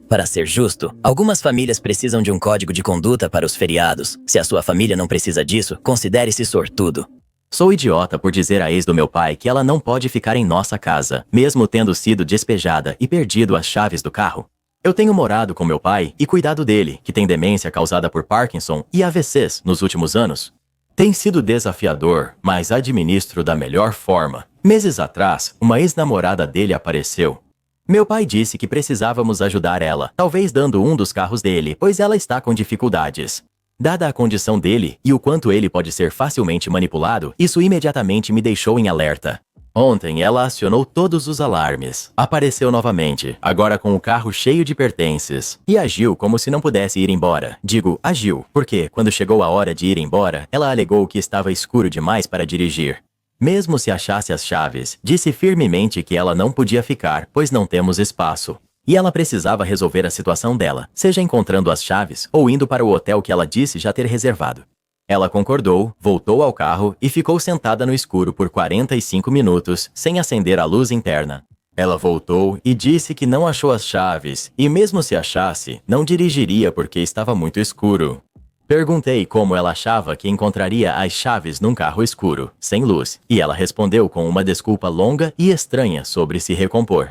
Para ser justo, algumas famílias precisam de um código de conduta para os feriados. Se a sua família não precisa disso, considere-se sortudo. Sou idiota por dizer à ex do meu pai que ela não pode ficar em nossa casa, mesmo tendo sido despejada e perdido as chaves do carro. Eu tenho morado com meu pai e cuidado dele, que tem demência causada por Parkinson e AVCs nos últimos anos. Tem sido desafiador, mas administro da melhor forma. Meses atrás, uma ex-namorada dele apareceu. Meu pai disse que precisávamos ajudar ela, talvez dando um dos carros dele, pois ela está com dificuldades. Dada a condição dele e o quanto ele pode ser facilmente manipulado, isso imediatamente me deixou em alerta. Ontem ela acionou todos os alarmes. Apareceu novamente, agora com o carro cheio de pertences, e agiu como se não pudesse ir embora. Digo, agiu, porque, quando chegou a hora de ir embora, ela alegou que estava escuro demais para dirigir. Mesmo se achasse as chaves, disse firmemente que ela não podia ficar, pois não temos espaço. E ela precisava resolver a situação dela, seja encontrando as chaves ou indo para o hotel que ela disse já ter reservado. Ela concordou, voltou ao carro e ficou sentada no escuro por 45 minutos, sem acender a luz interna. Ela voltou e disse que não achou as chaves, e mesmo se achasse, não dirigiria porque estava muito escuro. Perguntei como ela achava que encontraria as chaves num carro escuro, sem luz, e ela respondeu com uma desculpa longa e estranha sobre se recompor.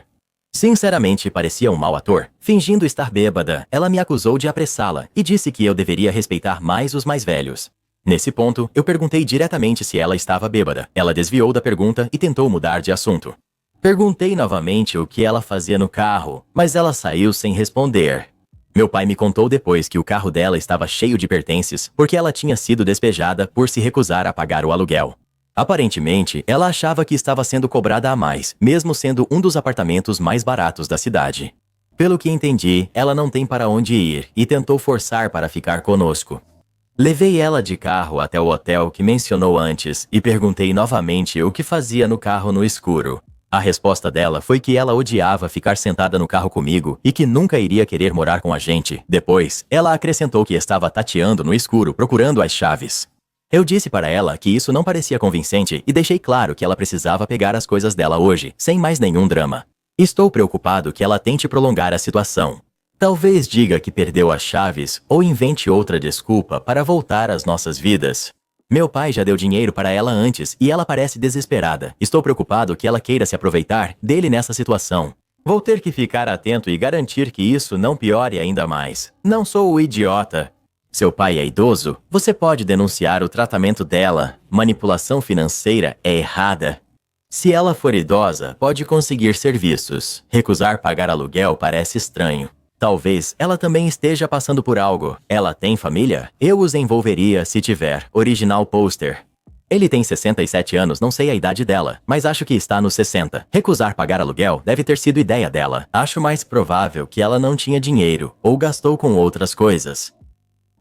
Sinceramente, parecia um mau ator. Fingindo estar bêbada, ela me acusou de apressá-la e disse que eu deveria respeitar mais os mais velhos. Nesse ponto, eu perguntei diretamente se ela estava bêbada. Ela desviou da pergunta e tentou mudar de assunto. Perguntei novamente o que ela fazia no carro, mas ela saiu sem responder. Meu pai me contou depois que o carro dela estava cheio de pertences porque ela tinha sido despejada por se recusar a pagar o aluguel. Aparentemente, ela achava que estava sendo cobrada a mais, mesmo sendo um dos apartamentos mais baratos da cidade. Pelo que entendi, ela não tem para onde ir e tentou forçar para ficar conosco. Levei ela de carro até o hotel que mencionou antes e perguntei novamente o que fazia no carro no escuro. A resposta dela foi que ela odiava ficar sentada no carro comigo e que nunca iria querer morar com a gente. Depois, ela acrescentou que estava tateando no escuro procurando as chaves. Eu disse para ela que isso não parecia convincente e deixei claro que ela precisava pegar as coisas dela hoje, sem mais nenhum drama. Estou preocupado que ela tente prolongar a situação. Talvez diga que perdeu as chaves ou invente outra desculpa para voltar às nossas vidas. Meu pai já deu dinheiro para ela antes e ela parece desesperada. Estou preocupado que ela queira se aproveitar dele nessa situação. Vou ter que ficar atento e garantir que isso não piore ainda mais. Não sou o idiota. Seu pai é idoso? Você pode denunciar o tratamento dela. Manipulação financeira é errada. Se ela for idosa, pode conseguir serviços. Recusar pagar aluguel parece estranho. Talvez ela também esteja passando por algo. Ela tem família? Eu os envolveria se tiver. Original Poster. Ele tem 67 anos, não sei a idade dela, mas acho que está nos 60. Recusar pagar aluguel deve ter sido ideia dela. Acho mais provável que ela não tinha dinheiro ou gastou com outras coisas.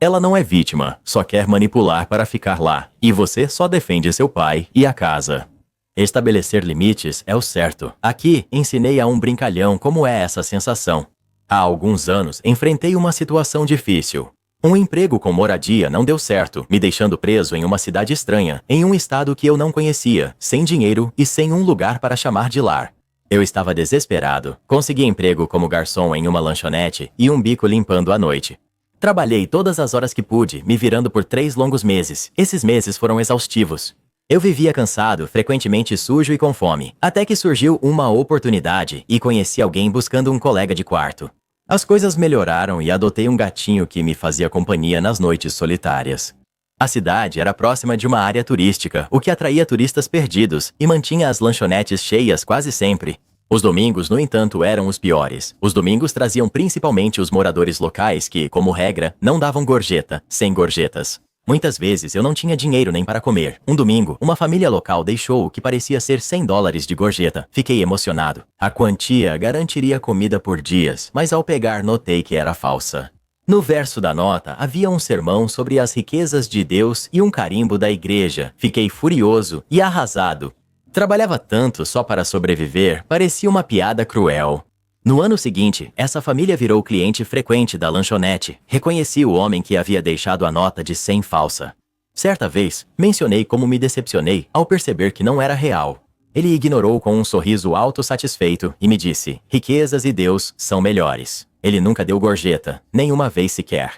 Ela não é vítima, só quer manipular para ficar lá. E você só defende seu pai e a casa. Estabelecer limites é o certo. Aqui, ensinei a um brincalhão como é essa sensação. Há alguns anos, enfrentei uma situação difícil. Um emprego com moradia não deu certo, me deixando preso em uma cidade estranha, em um estado que eu não conhecia, sem dinheiro e sem um lugar para chamar de lar. Eu estava desesperado. Consegui emprego como garçom em uma lanchonete e um bico limpando à noite. Trabalhei todas as horas que pude, me virando por 3 longos meses. Esses meses foram exaustivos. Eu vivia cansado, frequentemente sujo e com fome, até que surgiu uma oportunidade e conheci alguém buscando um colega de quarto. As coisas melhoraram e adotei um gatinho que me fazia companhia nas noites solitárias. A cidade era próxima de uma área turística, o que atraía turistas perdidos e mantinha as lanchonetes cheias quase sempre. Os domingos, no entanto, eram os piores. Os domingos traziam principalmente os moradores locais que, como regra, não davam gorjeta, sem gorjetas. Muitas vezes eu não tinha dinheiro nem para comer. Um domingo, uma família local deixou o que parecia ser $100 de gorjeta. Fiquei emocionado. A quantia garantiria comida por dias, mas ao pegar notei que era falsa. No verso da nota havia um sermão sobre as riquezas de Deus e um carimbo da igreja. Fiquei furioso e arrasado. Trabalhava tanto só para sobreviver, parecia uma piada cruel. No ano seguinte, essa família virou cliente frequente da lanchonete. Reconheci o homem que havia deixado a nota de 100 falsa. Certa vez, mencionei como me decepcionei ao perceber que não era real. Ele ignorou com um sorriso autossatisfeito e me disse: riquezas e Deus são melhores. Ele nunca deu gorjeta, nenhuma vez sequer.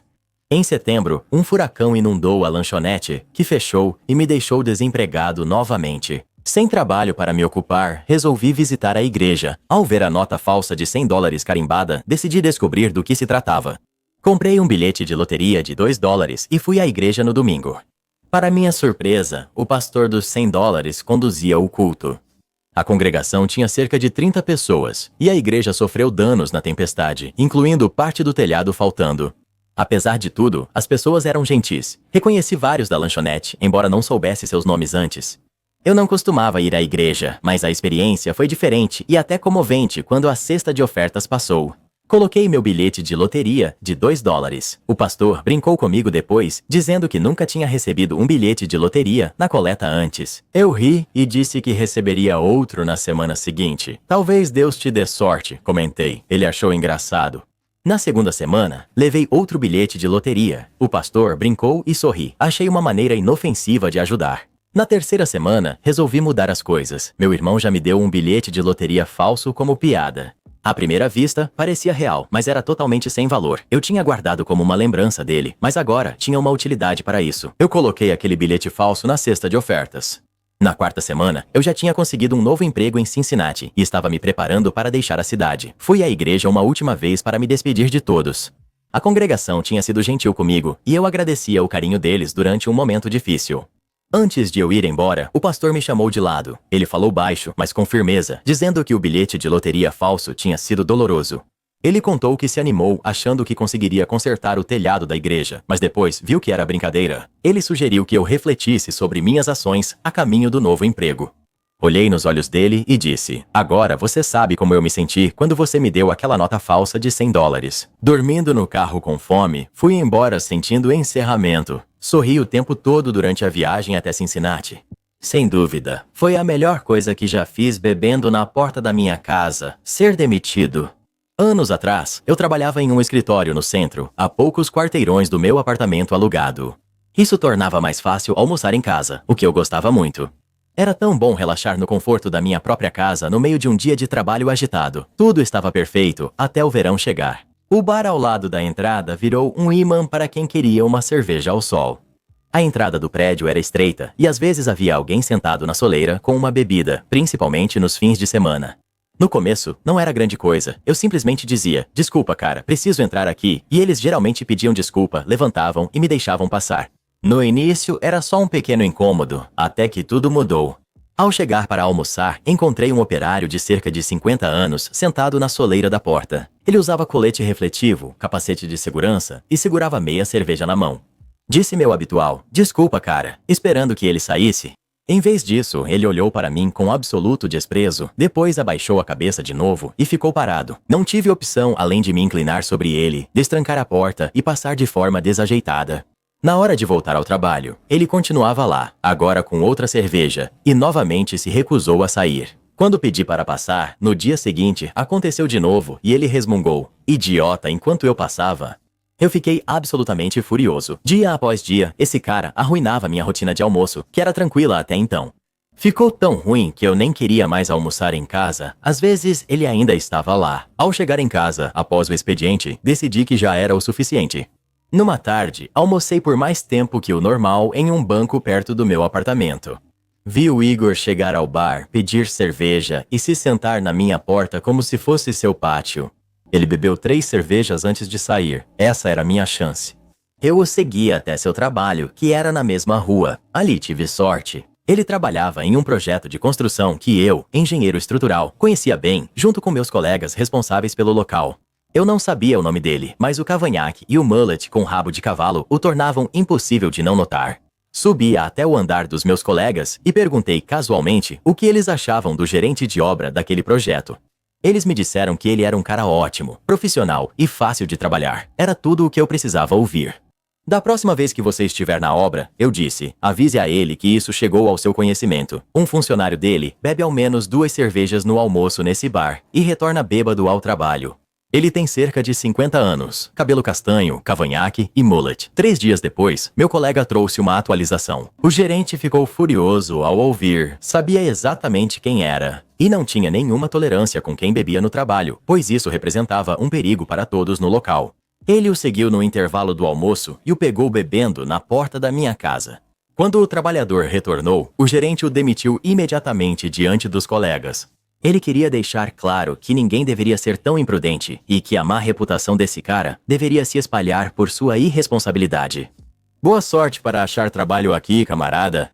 Em setembro, um furacão inundou a lanchonete, que fechou e me deixou desempregado novamente. Sem trabalho para me ocupar, resolvi visitar a igreja. Ao ver a nota falsa de $100 carimbada, decidi descobrir do que se tratava. Comprei um bilhete de loteria de $2 e fui à igreja no domingo. Para minha surpresa, o pastor dos $100 conduzia o culto. A congregação tinha cerca de 30 pessoas, e a igreja sofreu danos na tempestade, incluindo parte do telhado faltando. Apesar de tudo, as pessoas eram gentis. Reconheci vários da lanchonete, embora não soubesse seus nomes antes. Eu não costumava ir à igreja, mas a experiência foi diferente e até comovente quando a cesta de ofertas passou. Coloquei meu bilhete de loteria de $2. O pastor brincou comigo depois, dizendo que nunca tinha recebido um bilhete de loteria na coleta antes. Eu ri e disse que receberia outro na semana seguinte. Talvez Deus te dê sorte, comentei. Ele achou engraçado. Na segunda semana, levei outro bilhete de loteria. O pastor brincou e sorri. Achei uma maneira inofensiva de ajudar. Na terceira semana, resolvi mudar as coisas. Meu irmão já me deu um bilhete de loteria falso como piada. À primeira vista, parecia real, mas era totalmente sem valor. Eu tinha guardado como uma lembrança dele, mas agora tinha uma utilidade para isso. Eu coloquei aquele bilhete falso na cesta de ofertas. Na quarta semana, eu já tinha conseguido um novo emprego em Cincinnati e estava me preparando para deixar a cidade. Fui à igreja uma última vez para me despedir de todos. A congregação tinha sido gentil comigo e eu agradecia o carinho deles durante um momento difícil. Antes de eu ir embora, o pastor me chamou de lado. Ele falou baixo, mas com firmeza, dizendo que o bilhete de loteria falso tinha sido doloroso. Ele contou que se animou achando que conseguiria consertar o telhado da igreja, mas depois viu que era brincadeira. Ele sugeriu que eu refletisse sobre minhas ações a caminho do novo emprego. Olhei nos olhos dele e disse: agora você sabe como eu me senti quando você me deu aquela nota falsa de $100. Dormindo no carro com fome, fui embora sentindo encerramento. Sorri o tempo todo durante a viagem até Cincinnati. Sem dúvida, foi a melhor coisa que já fiz bebendo na porta da minha casa, ser demitido. Anos atrás, eu trabalhava em um escritório no centro, a poucos quarteirões do meu apartamento alugado. Isso tornava mais fácil almoçar em casa, o que eu gostava muito. Era tão bom relaxar no conforto da minha própria casa no meio de um dia de trabalho agitado. Tudo estava perfeito até o verão chegar. O bar ao lado da entrada virou um imã para quem queria uma cerveja ao sol. A entrada do prédio era estreita e às vezes havia alguém sentado na soleira com uma bebida, principalmente nos fins de semana. No começo, não era grande coisa. Eu simplesmente dizia: desculpa, cara, preciso entrar aqui. E eles geralmente pediam desculpa, levantavam e me deixavam passar. No início, era só um pequeno incômodo, até que tudo mudou. Ao chegar para almoçar, encontrei um operário de cerca de 50 anos sentado na soleira da porta. Ele usava colete refletivo, capacete de segurança e segurava meia cerveja na mão. Disse meu habitual: desculpa, cara, esperando que ele saísse. Em vez disso, ele olhou para mim com absoluto desprezo, depois abaixou a cabeça de novo e ficou parado. Não tive opção além de me inclinar sobre ele, destrancar a porta e passar de forma desajeitada. Na hora de voltar ao trabalho, ele continuava lá, agora com outra cerveja, e novamente se recusou a sair. Quando pedi para passar, no dia seguinte, aconteceu de novo e ele resmungou: idiota, enquanto eu passava. Eu fiquei absolutamente furioso. Dia após dia, esse cara arruinava minha rotina de almoço, que era tranquila até então. Ficou tão ruim que eu nem queria mais almoçar em casa. Às vezes, ele ainda estava lá. Ao chegar em casa, após o expediente, decidi que já era o suficiente. Numa tarde, almocei por mais tempo que o normal em um banco perto do meu apartamento. Vi o Igor chegar ao bar, pedir cerveja e se sentar na minha porta como se fosse seu pátio. Ele bebeu 3 cervejas antes de sair. Essa era a minha chance. Eu o segui até seu trabalho, que era na mesma rua. Ali tive sorte. Ele trabalhava em um projeto de construção que eu, engenheiro estrutural, conhecia bem, junto com meus colegas responsáveis pelo local. Eu não sabia o nome dele, mas o cavanhaque e o mullet com rabo de cavalo o tornavam impossível de não notar. Subi até o andar dos meus colegas e perguntei casualmente o que eles achavam do gerente de obra daquele projeto. Eles me disseram que ele era um cara ótimo, profissional e fácil de trabalhar. Era tudo o que eu precisava ouvir. Da próxima vez que você estiver na obra, eu disse, avise a ele que isso chegou ao seu conhecimento. Um funcionário dele bebe ao menos 2 cervejas no almoço nesse bar e retorna bêbado ao trabalho. Ele tem cerca de 50 anos, cabelo castanho, cavanhaque e mullet. 3 dias depois, meu colega trouxe uma atualização. O gerente ficou furioso ao ouvir. Sabia exatamente quem era. E não tinha nenhuma tolerância com quem bebia no trabalho, pois isso representava um perigo para todos no local. Ele o seguiu no intervalo do almoço e o pegou bebendo na porta da minha casa. Quando o trabalhador retornou, o gerente o demitiu imediatamente diante dos colegas. Ele queria deixar claro que ninguém deveria ser tão imprudente e que a má reputação desse cara deveria se espalhar por sua irresponsabilidade. Boa sorte para achar trabalho aqui, camarada.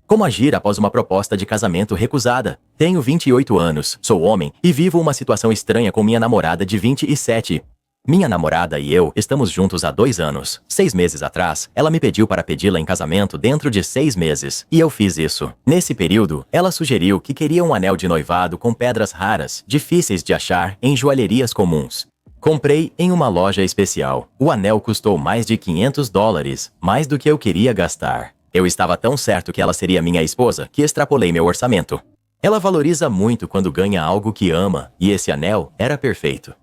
Como agir após uma proposta de casamento recusada? Tenho 28 anos, sou homem e vivo uma situação estranha com minha namorada de 27. Minha namorada e eu estamos juntos há 2 anos. 6 meses atrás, ela me pediu para pedi-la em casamento dentro de 6 meses, e eu fiz isso. Nesse período, ela sugeriu que queria um anel de noivado com pedras raras, difíceis de achar em joalherias comuns. Comprei em uma loja especial. O anel custou mais de $500, mais do que eu queria gastar. Eu estava tão certo que ela seria minha esposa que extrapolei meu orçamento. Ela valoriza muito quando ganha algo que ama, e esse anel era perfeito.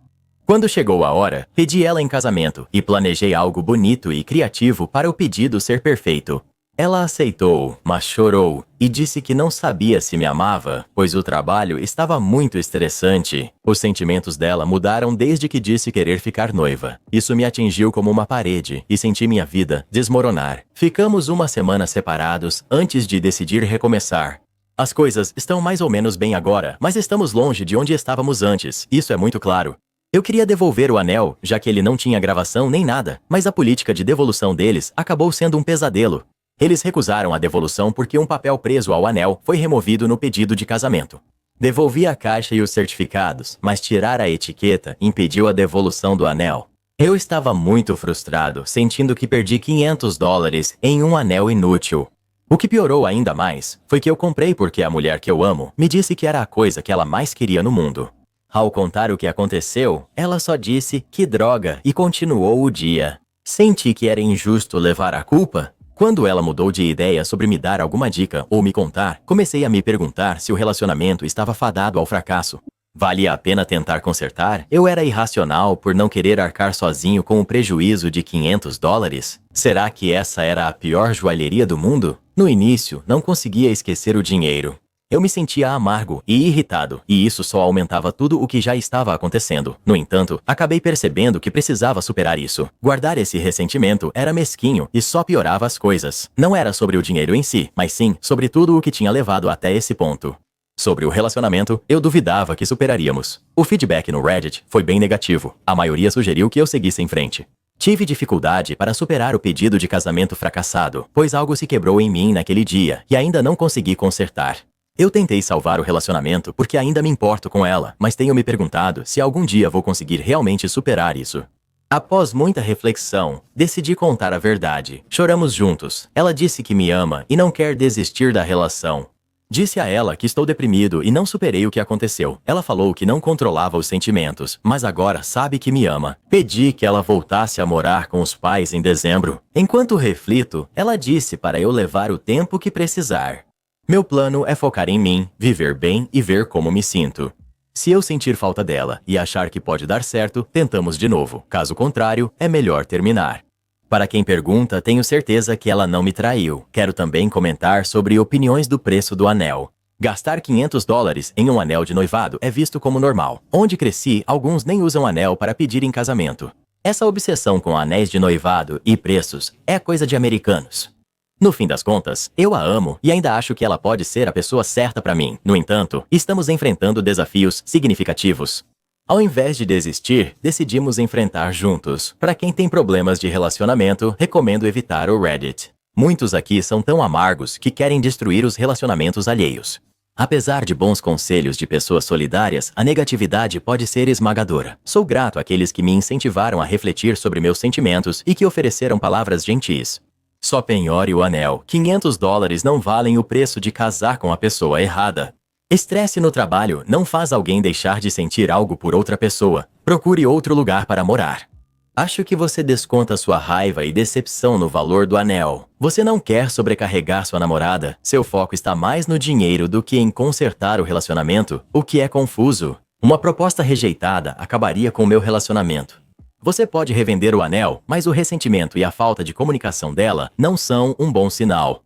Quando chegou a hora, pedi ela em casamento e planejei algo bonito e criativo para o pedido ser perfeito. Ela aceitou, mas chorou e disse que não sabia se me amava, pois o trabalho estava muito estressante. Os sentimentos dela mudaram desde que disse querer ficar noiva. Isso me atingiu como uma parede e senti minha vida desmoronar. Ficamos uma semana separados antes de decidir recomeçar. As coisas estão mais ou menos bem agora, mas estamos longe de onde estávamos antes, isso é muito claro. Eu queria devolver o anel, já que ele não tinha gravação nem nada, mas a política de devolução deles acabou sendo um pesadelo. Eles recusaram a devolução porque um papel preso ao anel foi removido no pedido de casamento. Devolvi a caixa e os certificados, mas tirar a etiqueta impediu a devolução do anel. Eu estava muito frustrado, sentindo que perdi $500 em um anel inútil. O que piorou ainda mais foi que eu comprei porque a mulher que eu amo me disse que era a coisa que ela mais queria no mundo. Ao contar o que aconteceu, ela só disse que droga e continuou o dia. Senti que era injusto levar a culpa. Quando ela mudou de ideia sobre me dar alguma dica ou me contar, comecei a me perguntar se o relacionamento estava fadado ao fracasso. Valia a pena tentar consertar? Eu era irracional por não querer arcar sozinho com o prejuízo de $500? Será que essa era a pior joalheria do mundo? No início, não conseguia esquecer o dinheiro. Eu me sentia amargo e irritado, e isso só aumentava tudo o que já estava acontecendo. No entanto, acabei percebendo que precisava superar isso. Guardar esse ressentimento era mesquinho e só piorava as coisas. Não era sobre o dinheiro em si, mas sim sobre tudo o que tinha levado até esse ponto. Sobre o relacionamento, eu duvidava que superaríamos. O feedback no Reddit foi bem negativo. A maioria sugeriu que eu seguisse em frente. Tive dificuldade para superar o pedido de casamento fracassado, pois algo se quebrou em mim naquele dia e ainda não consegui consertar. Eu tentei salvar o relacionamento porque ainda me importo com ela, mas tenho me perguntado se algum dia vou conseguir realmente superar isso. Após muita reflexão, decidi contar a verdade. Choramos juntos. Ela disse que me ama e não quer desistir da relação. Disse a ela que estou deprimido e não superei o que aconteceu. Ela falou que não controlava os sentimentos, mas agora sabe que me ama. Pedi que ela voltasse a morar com os pais em dezembro. Enquanto reflito, ela disse para eu levar o tempo que precisar. Meu plano é focar em mim, viver bem e ver como me sinto. Se eu sentir falta dela e achar que pode dar certo, tentamos de novo. Caso contrário, é melhor terminar. Para quem pergunta, tenho certeza que ela não me traiu. Quero também comentar sobre opiniões do preço do anel. Gastar $500 em um anel de noivado é visto como normal. Onde cresci, alguns nem usam anel para pedir em casamento. Essa obsessão com anéis de noivado e preços é coisa de americanos. No fim das contas, eu a amo e ainda acho que ela pode ser a pessoa certa para mim. No entanto, estamos enfrentando desafios significativos. Ao invés de desistir, decidimos enfrentar juntos. Para quem tem problemas de relacionamento, recomendo evitar o Reddit. Muitos aqui são tão amargos que querem destruir os relacionamentos alheios. Apesar de bons conselhos de pessoas solidárias, a negatividade pode ser esmagadora. Sou grato àqueles que me incentivaram a refletir sobre meus sentimentos e que ofereceram palavras gentis. Só penhore o anel. $500 não valem o preço de casar com a pessoa errada. Estresse no trabalho não faz alguém deixar de sentir algo por outra pessoa. Procure outro lugar para morar. Acho que você desconta sua raiva e decepção no valor do anel. Você não quer sobrecarregar sua namorada. Seu foco está mais no dinheiro do que em consertar o relacionamento, o que é confuso. Uma proposta rejeitada acabaria com o meu relacionamento. Você pode revender o anel, mas o ressentimento e a falta de comunicação dela não são um bom sinal.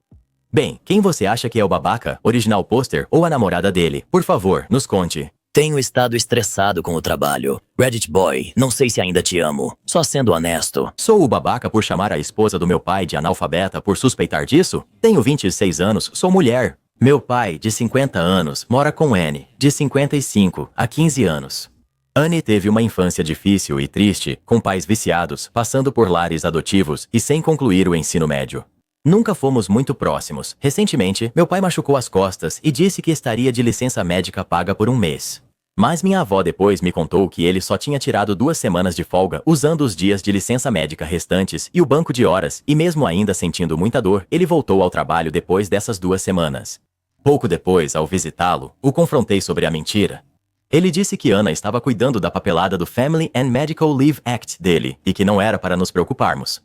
Bem, quem você acha que é o babaca, original poster ou a namorada dele? Por favor, nos conte. Tenho estado estressado com o trabalho. Reddit Boy, não sei se ainda te amo. Só sendo honesto. Sou o babaca por chamar a esposa do meu pai de analfabeta por suspeitar disso? Tenho 26 anos, sou mulher. Meu pai, de 50 anos, mora com Anne, de 55, há 15 anos. Anne teve uma infância difícil e triste, com pais viciados, passando por lares adotivos e sem concluir o ensino médio. Nunca fomos muito próximos. Recentemente, meu pai machucou as costas e disse que estaria de licença médica paga por um mês. Mas minha avó depois me contou que ele só tinha tirado 2 semanas de folga usando os dias de licença médica restantes e o banco de horas, e mesmo ainda sentindo muita dor, ele voltou ao trabalho depois dessas 2 semanas. Pouco depois, ao visitá-lo, o confrontei sobre a mentira. Ele disse que Ana estava cuidando da papelada do Family and Medical Leave Act dele e que não era para nos preocuparmos.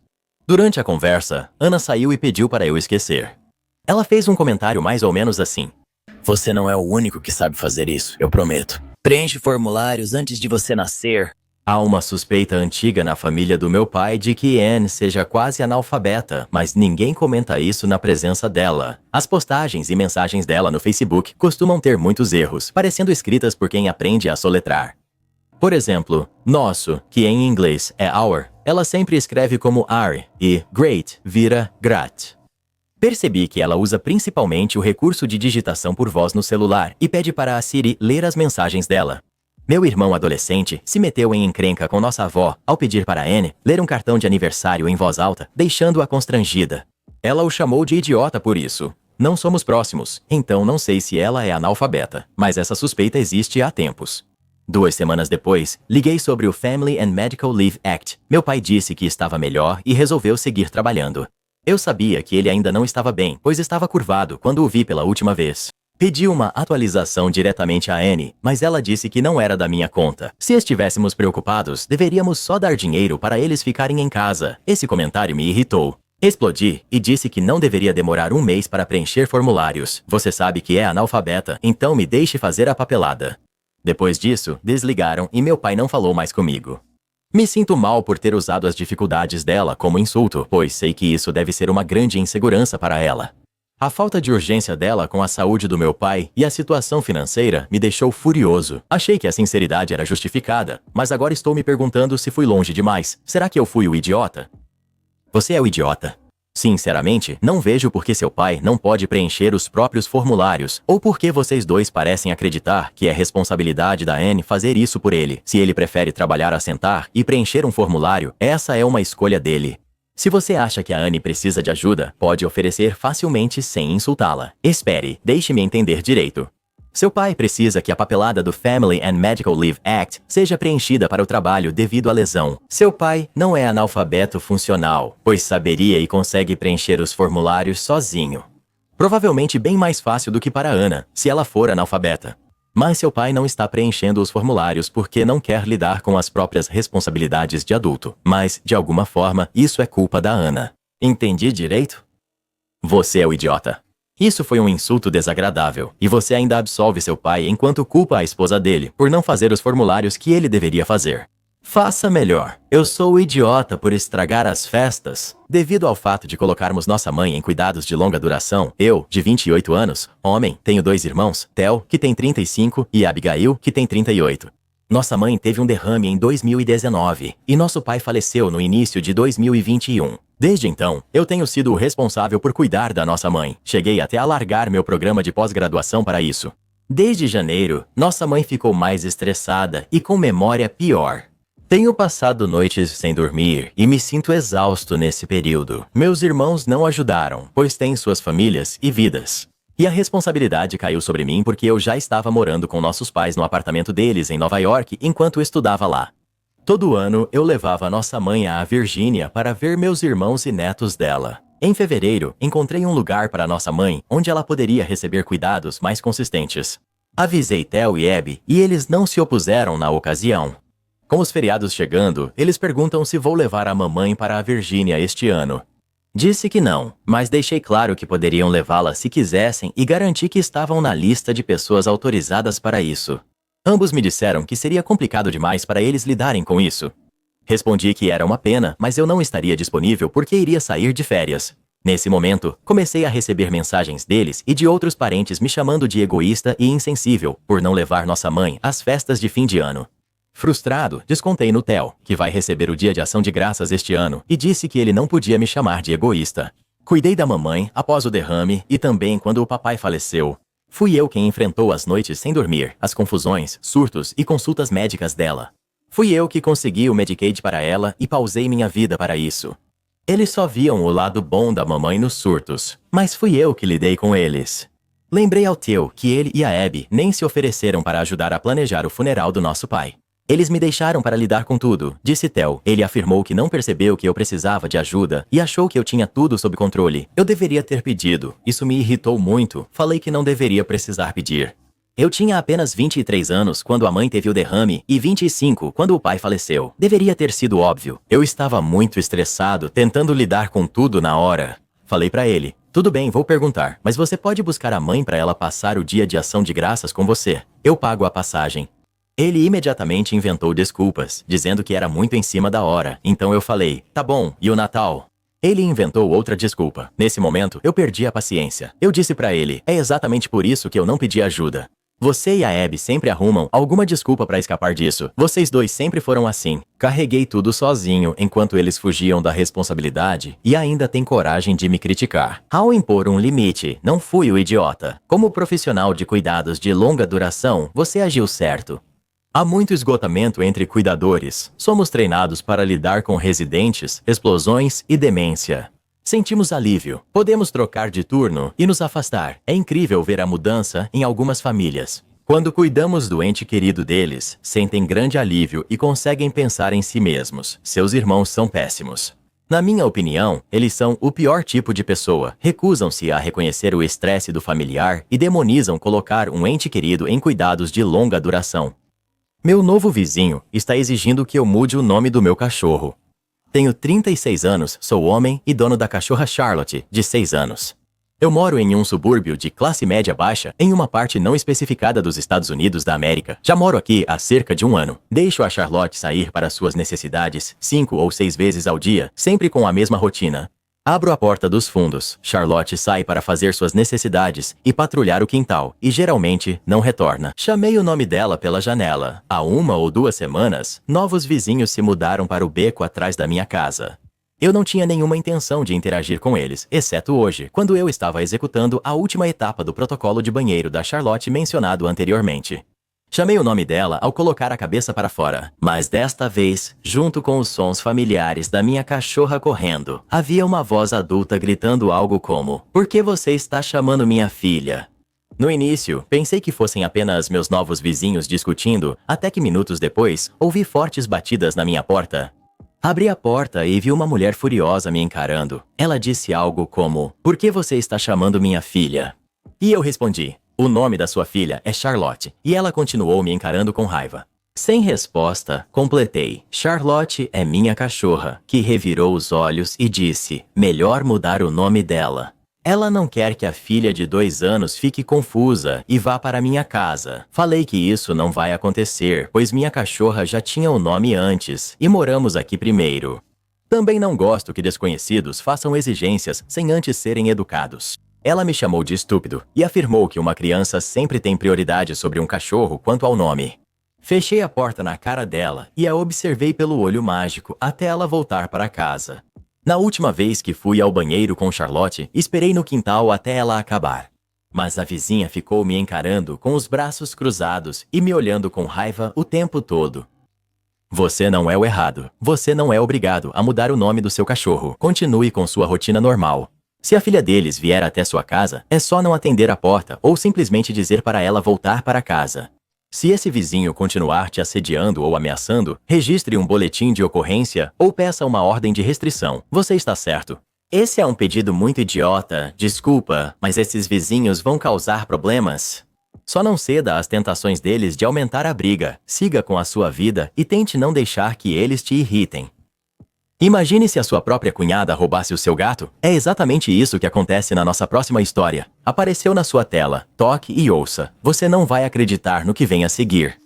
Durante a conversa, Ana saiu e pediu para eu esquecer. Ela fez um comentário mais ou menos assim: Você não é o único que sabe fazer isso, eu prometo. Preenche formulários antes de você nascer. Há uma suspeita antiga na família do meu pai de que Anne seja quase analfabeta, mas ninguém comenta isso na presença dela. As postagens e mensagens dela no Facebook costumam ter muitos erros, parecendo escritas por quem aprende a soletrar. Por exemplo, nosso, que em inglês é our, ela sempre escreve como are, e great vira grat. Percebi que ela usa principalmente o recurso de digitação por voz no celular e pede para a Siri ler as mensagens dela. Meu irmão adolescente se meteu em encrenca com nossa avó ao pedir para Anne ler um cartão de aniversário em voz alta, deixando-a constrangida. Ela o chamou de idiota por isso. Não somos próximos, então não sei se ela é analfabeta, mas essa suspeita existe há tempos. 2 semanas depois, liguei sobre o Family and Medical Leave Act. Meu pai disse que estava melhor e resolveu seguir trabalhando. Eu sabia que ele ainda não estava bem, pois estava curvado quando o vi pela última vez. Pedi uma atualização diretamente a Anne, mas ela disse que não era da minha conta. Se estivéssemos preocupados, deveríamos só dar dinheiro para eles ficarem em casa. Esse comentário me irritou. Explodi e disse que não deveria demorar um mês para preencher formulários. Você sabe que é analfabeta, então me deixe fazer a papelada. Depois disso, desligaram e meu pai não falou mais comigo. Me sinto mal por ter usado as dificuldades dela como insulto, pois sei que isso deve ser uma grande insegurança para ela. A falta de urgência dela com a saúde do meu pai e a situação financeira me deixou furioso. Achei que a sinceridade era justificada, mas agora estou me perguntando se fui longe demais. Será que eu fui o idiota? Você é o idiota. Sinceramente, não vejo por que seu pai não pode preencher os próprios formulários, ou por que vocês dois parecem acreditar que é responsabilidade da Anne fazer isso por ele. Se ele prefere trabalhar a sentar e preencher um formulário, essa é uma escolha dele. Se você acha que a Anne precisa de ajuda, pode oferecer facilmente sem insultá-la. Espere, deixe-me entender direito. Seu pai precisa que a papelada do Family and Medical Leave Act seja preenchida para o trabalho devido à lesão. Seu pai não é analfabeto funcional, pois saberia e consegue preencher os formulários sozinho. Provavelmente bem mais fácil do que para Ana, se ela for analfabeta. Mas seu pai não está preenchendo os formulários porque não quer lidar com as próprias responsabilidades de adulto. Mas, de alguma forma, isso é culpa da Ana. Entendi direito? Você é o idiota. Isso foi um insulto desagradável, e você ainda absolve seu pai enquanto culpa a esposa dele por não fazer os formulários que ele deveria fazer. Faça melhor. Eu sou o idiota por estragar as festas. Devido ao fato de colocarmos nossa mãe em cuidados de longa duração, eu, de 28 anos, homem, tenho 2 irmãos, Theo, que tem 35, e Abigail, que tem 38. Nossa mãe teve um derrame em 2019, e nosso pai faleceu no início de 2021. Desde então, eu tenho sido o responsável por cuidar da nossa mãe. Cheguei até a largar meu programa de pós-graduação para isso. Desde janeiro, nossa mãe ficou mais estressada e com memória pior. Tenho passado noites sem dormir e me sinto exausto nesse período. Meus irmãos não ajudaram, pois têm suas famílias e vidas. E a responsabilidade caiu sobre mim porque eu já estava morando com nossos pais no apartamento deles em Nova York enquanto estudava lá. Todo ano, eu levava nossa mãe à Virgínia para ver meus irmãos e netos dela. Em fevereiro, encontrei um lugar para nossa mãe onde ela poderia receber cuidados mais consistentes. Avisei Theo e Abby e eles não se opuseram na ocasião. Com os feriados chegando, eles perguntam se vou levar a mamãe para a Virgínia este ano. Disse que não, mas deixei claro que poderiam levá-la se quisessem e garanti que estavam na lista de pessoas autorizadas para isso. Ambos me disseram que seria complicado demais para eles lidarem com isso. Respondi que era uma pena, mas eu não estaria disponível porque iria sair de férias. Nesse momento, comecei a receber mensagens deles e de outros parentes me chamando de egoísta e insensível por não levar nossa mãe às festas de fim de ano. Frustrado, descontei no Theo, que vai receber o Dia de Ação de Graças este ano, e disse que ele não podia me chamar de egoísta. Cuidei da mamãe após o derrame e também quando o papai faleceu. Fui eu quem enfrentou as noites sem dormir, as confusões, surtos e consultas médicas dela. Fui eu que consegui o Medicaid para ela e pausei minha vida para isso. Eles só viam o lado bom da mamãe nos surtos, mas fui eu que lidei com eles. Lembrei ao Theo que ele e a Abby nem se ofereceram para ajudar a planejar o funeral do nosso pai. Eles me deixaram para lidar com tudo, disse Theo. Ele afirmou que não percebeu que eu precisava de ajuda e achou que eu tinha tudo sob controle. Eu deveria ter pedido. Isso me irritou muito. Falei que não deveria precisar pedir. Eu tinha apenas 23 anos quando a mãe teve o derrame e 25 quando o pai faleceu. Deveria ter sido óbvio. Eu estava muito estressado, tentando lidar com tudo na hora. Falei para ele: tudo bem, vou perguntar, mas você pode buscar a mãe para ela passar o dia de ação de graças com você. Eu pago a passagem. Ele imediatamente inventou desculpas, dizendo que era muito em cima da hora. Então eu falei: tá bom, e o Natal? Ele inventou outra desculpa. Nesse momento, eu perdi a paciência. Eu disse para ele: é exatamente por isso que eu não pedi ajuda. Você e a Abby sempre arrumam alguma desculpa para escapar disso. Vocês dois sempre foram assim. Carreguei tudo sozinho enquanto eles fugiam da responsabilidade e ainda têm coragem de me criticar. Ao impor um limite, não fui o idiota. Como profissional de cuidados de longa duração, você agiu certo. Há muito esgotamento entre cuidadores. Somos treinados para lidar com residentes, explosões e demência. Sentimos alívio. Podemos trocar de turno e nos afastar. É incrível ver a mudança em algumas famílias. Quando cuidamos do ente querido deles, sentem grande alívio e conseguem pensar em si mesmos. Seus irmãos são péssimos. Na minha opinião, eles são o pior tipo de pessoa. Recusam-se a reconhecer o estresse do familiar e demonizam colocar um ente querido em cuidados de longa duração. Meu novo vizinho está exigindo que eu mude o nome do meu cachorro. Tenho 36 anos, sou homem e dono da cachorra Charlotte, de 6 anos. Eu moro em um subúrbio de classe média baixa, em uma parte não especificada dos Estados Unidos da América. Já moro aqui há cerca de 1 ano. Deixo a Charlotte sair para suas necessidades 5 ou 6 vezes ao dia, sempre com a mesma rotina. Abro a porta dos fundos. Charlotte sai para fazer suas necessidades e patrulhar o quintal, e geralmente não retorna. Chamei o nome dela pela janela. Há 1 ou 2 semanas, novos vizinhos se mudaram para o beco atrás da minha casa. Eu não tinha nenhuma intenção de interagir com eles, exceto hoje, quando eu estava executando a última etapa do protocolo de banheiro da Charlotte mencionado anteriormente. Chamei o nome dela ao colocar a cabeça para fora, mas desta vez, junto com os sons familiares da minha cachorra correndo, havia uma voz adulta gritando algo como: "Por que você está chamando minha filha?" No início, pensei que fossem apenas meus novos vizinhos discutindo, até que minutos depois, ouvi fortes batidas na minha porta. Abri a porta e vi uma mulher furiosa me encarando. Ela disse algo como: "Por que você está chamando minha filha?" E eu respondi: "O nome da sua filha é Charlotte." E ela continuou me encarando com raiva. Sem resposta, completei: "Charlotte é minha cachorra", que revirou os olhos e disse: "Melhor mudar o nome dela. Ela não quer que a filha de 2 anos fique confusa e vá para minha casa." Falei que isso não vai acontecer, pois minha cachorra já tinha o nome antes e moramos aqui primeiro. Também não gosto que desconhecidos façam exigências sem antes serem educados. Ela me chamou de estúpido e afirmou que uma criança sempre tem prioridade sobre um cachorro quanto ao nome. Fechei a porta na cara dela e a observei pelo olho mágico até ela voltar para casa. Na última vez que fui ao banheiro com Charlotte, esperei no quintal até ela acabar. Mas a vizinha ficou me encarando com os braços cruzados e me olhando com raiva o tempo todo. Você não é o errado. Você não é obrigado a mudar o nome do seu cachorro. Continue com sua rotina normal. Se a filha deles vier até sua casa, é só não atender a porta ou simplesmente dizer para ela voltar para casa. Se esse vizinho continuar te assediando ou ameaçando, registre um boletim de ocorrência ou peça uma ordem de restrição. Você está certo. Esse é um pedido muito idiota, desculpa, mas esses vizinhos vão causar problemas. Só não ceda às tentações deles de aumentar a briga. Siga com a sua vida e tente não deixar que eles te irritem. Imagine se a sua própria cunhada roubasse o seu gato. É exatamente isso que acontece na nossa próxima história. Apareceu na sua tela. Toque e ouça. Você não vai acreditar no que vem a seguir.